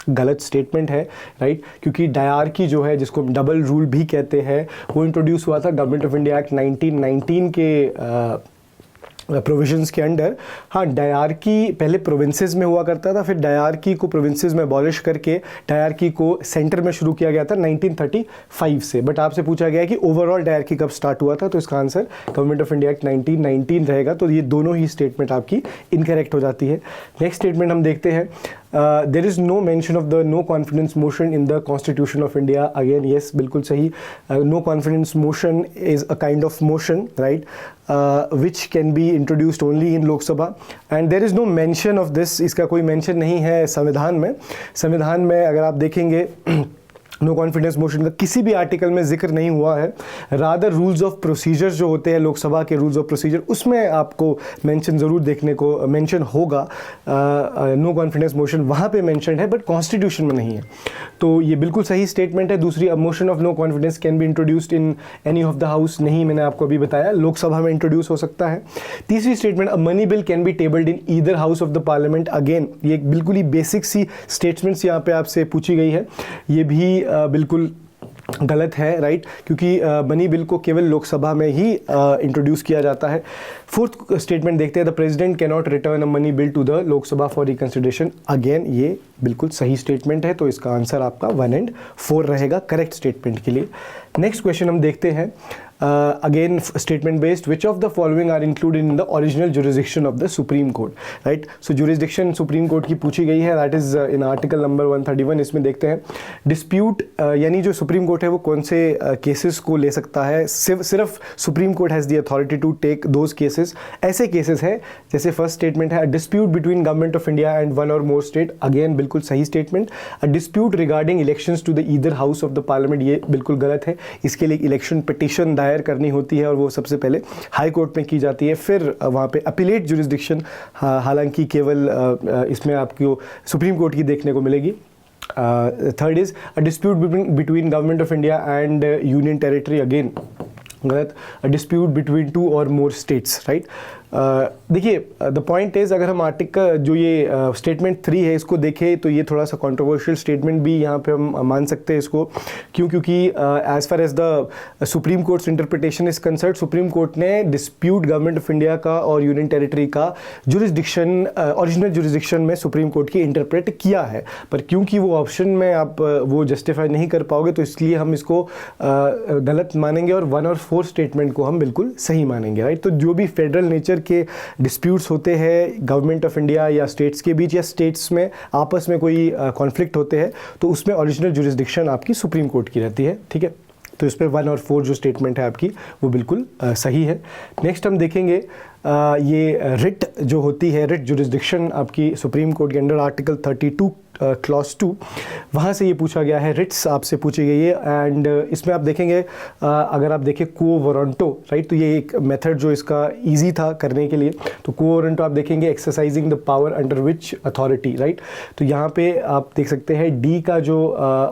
गलत स्टेटमेंट है राइट, क्योंकि डायरकी जो है, जिसको डबल रूल भी कहते हैं, वो इंट्रोड्यूस हुआ था गवर्नमेंट ऑफ इंडिया एक्ट 1919 के प्रोविजंस के अंडर। हाँ, डायरकी पहले प्रोविंसेस में हुआ करता था, फिर डायरकी को प्रोविंसेस में अबॉलिश करके डायरकी को सेंटर में शुरू किया गया था 1935 से। बट आपसे पूछा गया है कि ओवरऑल डायरकी कब स्टार्ट हुआ था, तो इसका answer government of India act 1919 रहेगा। तो ये दोनों ही स्टेटमेंट आपकी इनकरेक्ट हो जाती है। नेक्स्ट स्टेटमेंट हम देखते हैं, there is no mention of the no confidence motion in the constitution of India. Again yes, बिल्कुल सही। No confidence motion is a kind of motion right which can be introduced only in लोक सभा, and there is no mention of this, इसका कोई mention नहीं है संविधान में। संविधान में अगर आप देखेंगे नो कॉन्फिडेंस मोशन का किसी भी आर्टिकल में जिक्र नहीं हुआ है। रादर रूल्स ऑफ प्रोसीजर जो होते हैं लोकसभा के रूल्स ऑफ प्रोसीजर, उसमें आपको मेंशन ज़रूर देखने को मेंशन होगा। नो कॉन्फिडेंस मोशन वहाँ पे मेंशन है, बट कॉन्स्टिट्यूशन में नहीं है। तो ये बिल्कुल सही स्टेटमेंट है। दूसरी, motion of no confidence can be introduced in any of the house, नहीं, मैंने आपको अभी बताया लोकसभा में इंट्रोड्यूस हो सकता है। तीसरी statement, a money bill can be tabled in either house of the parliament. Again ये बिल्कुल ही बेसिक सी स्टेटमेंट्स यहाँ पे आपसे पूछी गई है, ये भी बिल्कुल गलत है राइट, क्योंकि मनी बिल को केवल लोकसभा में ही इंट्रोड्यूस किया जाता है। फोर्थ स्टेटमेंट देखते हैं, the president can not return a money bill to the Lok Sabha for reconsideration. Again ये बिल्कुल सही स्टेटमेंट है, तो इसका आंसर आपका 1 and 4 रहेगा करेक्ट स्टेटमेंट के लिए। नेक्स्ट क्वेश्चन हम देखते हैं, again statement based, which of the following are included in the original jurisdiction of the supreme court right. So jurisdiction supreme court की पूछी गई है, that is in article number 131। इसमें देखते हैं डिस्प्यूट, यानी जो सुप्रीम कोर्ट है वो कौन से केसेस को ले सकता है। सिर्फ supreme court has the authority to take those cases. ऐसे केसेस है जैसे फर्स्ट स्टेटमेंट है, dispute between government of India and one और मोर स्टेट। अगेन बिल्कुल सही statement. A dispute regarding elections to the either house of the parliament, ये बिल्कुल गलत है। इसके लिए इलेक्शन पिटीशन दायर करनी होती है और वो सबसे पहले हाई कोर्ट में की जाती है, फिर वहाँ पे अपीलेट जुरिसडिक्शन हालांकि केवल इसमें आपको सुप्रीम कोर्ट की देखने को मिलेगी। Third is a dispute between government of India and union territory. Again गलत। अ डिस्प्यूट बिटवीन 2 और मोर स्टेट्स राइट। देखिए द पॉइंट इज़, अगर हम आर्टिकल जो ये स्टेटमेंट 3 है इसको देखें तो ये थोड़ा सा कंट्रोवर्शियल स्टेटमेंट भी यहाँ पे हम मान सकते हैं इसको। क्योंकि as far as the supreme court's interpretation is concern, सुप्रीम कोर्ट ने डिस्प्यूट गवर्नमेंट ऑफ इंडिया का और यूनियन टेरिटरी का जुरिसडिक्शन ओरिजिनल जुरिसडिक्शन में सुप्रीम कोर्ट की इंटरप्रेट किया है, पर क्योंकि वो ऑप्शन में आप वो जस्टिफाई नहीं कर पाओगे तो इसलिए हम इसको गलत मानेंगे और 1 और 4 स्टेटमेंट को हम बिल्कुल सही मानेंगे राइट। तो जो भी फेडरल नेचर नेचर के डिस्प्यूट्स होते हैं गवर्नमेंट ऑफ इंडिया या स्टेट्स के बीच, या स्टेट्स में आपस में कोई कॉन्फ्लिक्ट होते हैं, तो उसमें ओरिजिनल जुरिस्डिक्शन आपकी सुप्रीम कोर्ट की रहती है, ठीक है। तो इस पर 1 और 4 जो स्टेटमेंट है आपकी वो बिल्कुल सही है। नेक्स्ट हम देखेंगे ये रिट जो होती है, रिट जुरिस्डिक्शन आपकी सुप्रीम कोर्ट के अंडर आर्टिकल 32 क्लॉज 2, वहाँ से ये पूछा गया है, रिट्स आपसे पूछी गई है। एंड इसमें आप देखेंगे अगर आप देखें क्वो वारंटो, राइट, तो ये एक मेथड जो इसका इजी था करने के लिए, तो क्वो वारंटो आप देखेंगे exercising the power under which authority, right. तो यहाँ पे आप देख सकते हैं डी का जो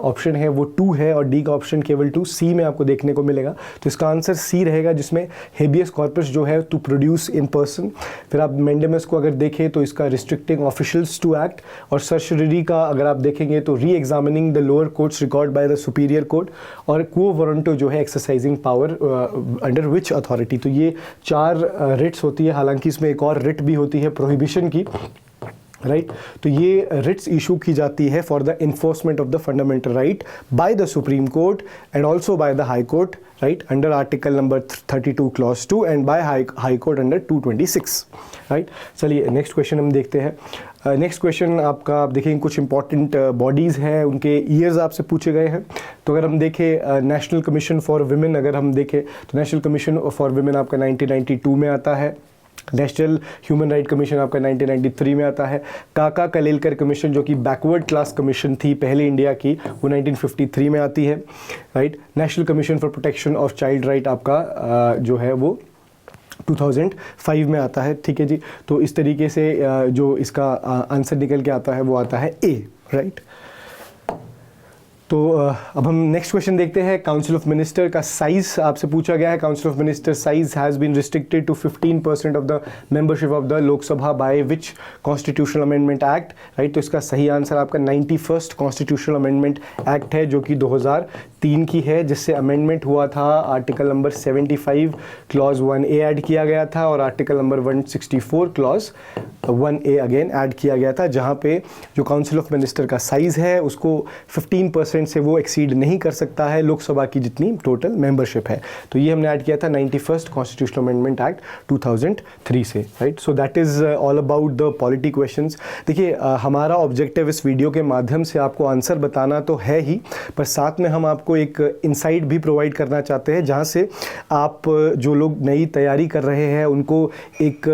ऑप्शन है वो 2 है और डी का ऑप्शन केवल 2, सी में आपको देखने को मिलेगा। तो इसका आंसर सी रहेगा, जिसमें हेबियस कॉर्पस जो है टू प्रोड्यूस इन पर्सन। फिर आप मेंडेमस को अगर देखें तो इसका रिस्ट्रिक्टिंग ऑफिशियल्स टू एक्ट, और सर्शरी का अगर आप देखेंगे तो री examining the lower courts record by the superior court, और क्वो वारंटो जो है exercising power under which authority. तो ये 4 रिट्स होती है, हालांकि इसमें एक और रिट भी होती है प्रोहिबिशन की, राइट। तो ये रिट्स इशू की जाती है for the enforcement of the fundamental right by the supreme court and also by the high court, right, under article number 32 clause 2 and by high court under 226, right. चलिए next question हम देखते हैं। Next question आपका आप देखेंगे कुछ important bodies हैं, उनके ईयर्स आपसे पूछे गए हैं। तो अगर हम देखें नेशनल कमीशन फॉर विमेन, अगर हम देखें तो नेशनल कमीशन फॉर विमेन आपका 1992 में आता है। नेशनल ह्यूमन राइट कमीशन आपका 1993 में आता है। काका कलेलकर कमीशन जो कि बैकवर्ड क्लास कमीशन थी पहले इंडिया की, वो 1953 में आती है, right. National commission for protection of child right आपका जो है वो 2005 में आता है, ठीक है जी। तो इस तरीके से जो इसका आंसर निकल के आता है वो आता है ए, राइट। तो अब हम नेक्स्ट क्वेश्चन देखते हैं। काउंसिल ऑफ मिनिस्टर का साइज आपसे पूछा गया है। Council of minister size has been restricted to 15% of the membership of the Lok Sabha by which constitutional amendment act, right. तो इसका सही आंसर आपका 91st कॉन्स्टिट्यूशनल अमेंडमेंट एक्ट है, जो कि 2003 की है, जिससे अमेंडमेंट हुआ था। Article number 75 clause 1A add किया गया था और article number 164 clause 1A again add किया गया था, जहाँ पे जो काउंसिल ऑफ मिनिस्टर का साइज़ है उसको 15% से वो एक्सीड नहीं कर सकता है लोकसभा की जितनी टोटल मेंबरशिप है। तो ये हमने ऐड किया था 91st कॉन्स्टिट्यूशनल अमेंडमेंट एक्ट 2003 से, right. So that is all about the polity questions. देखिए हमारा ऑब्जेक्टिव इस वीडियो के माध्यम से आपको आंसर बताना तो है ही, पर साथ में हम आपको एक इंसाइट भी प्रोवाइड करना चाहते हैं, जहाँ से आप जो लोग नई तैयारी कर रहे हैं उनको एक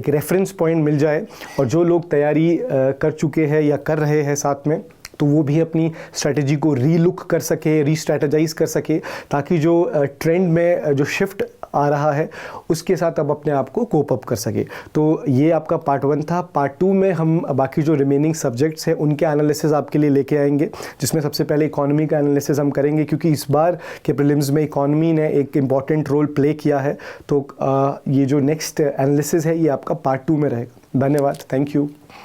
रेफरेंस पॉइंट मिल जाए, और जो लोग तैयारी कर चुके हैं या कर रहे हैं साथ में, तो वो भी अपनी स्ट्रैटेजी को रीलुक कर सके, रीस्ट्रैटेजाइज कर सके, ताकि जो ट्रेंड में जो शिफ्ट आ रहा है उसके साथ अब अपने आप को कोप अप कर सके। तो ये आपका पार्ट 1 था। पार्ट 2 में हम बाकी जो रिमेनिंग सब्जेक्ट्स हैं उनके एनालिसिस आपके लिए लेके आएंगे, जिसमें सबसे पहले इकोनॉमी का एनालिसिस हम करेंगे, क्योंकि इस बार के प्रीलिम्स में इकोनॉमी ने एक इम्पॉर्टेंट रोल प्ले किया है। तो ये जो नेक्स्ट एनालिसिस है ये आपका पार्ट 2 में रहेगा। धन्यवाद, थैंक यू।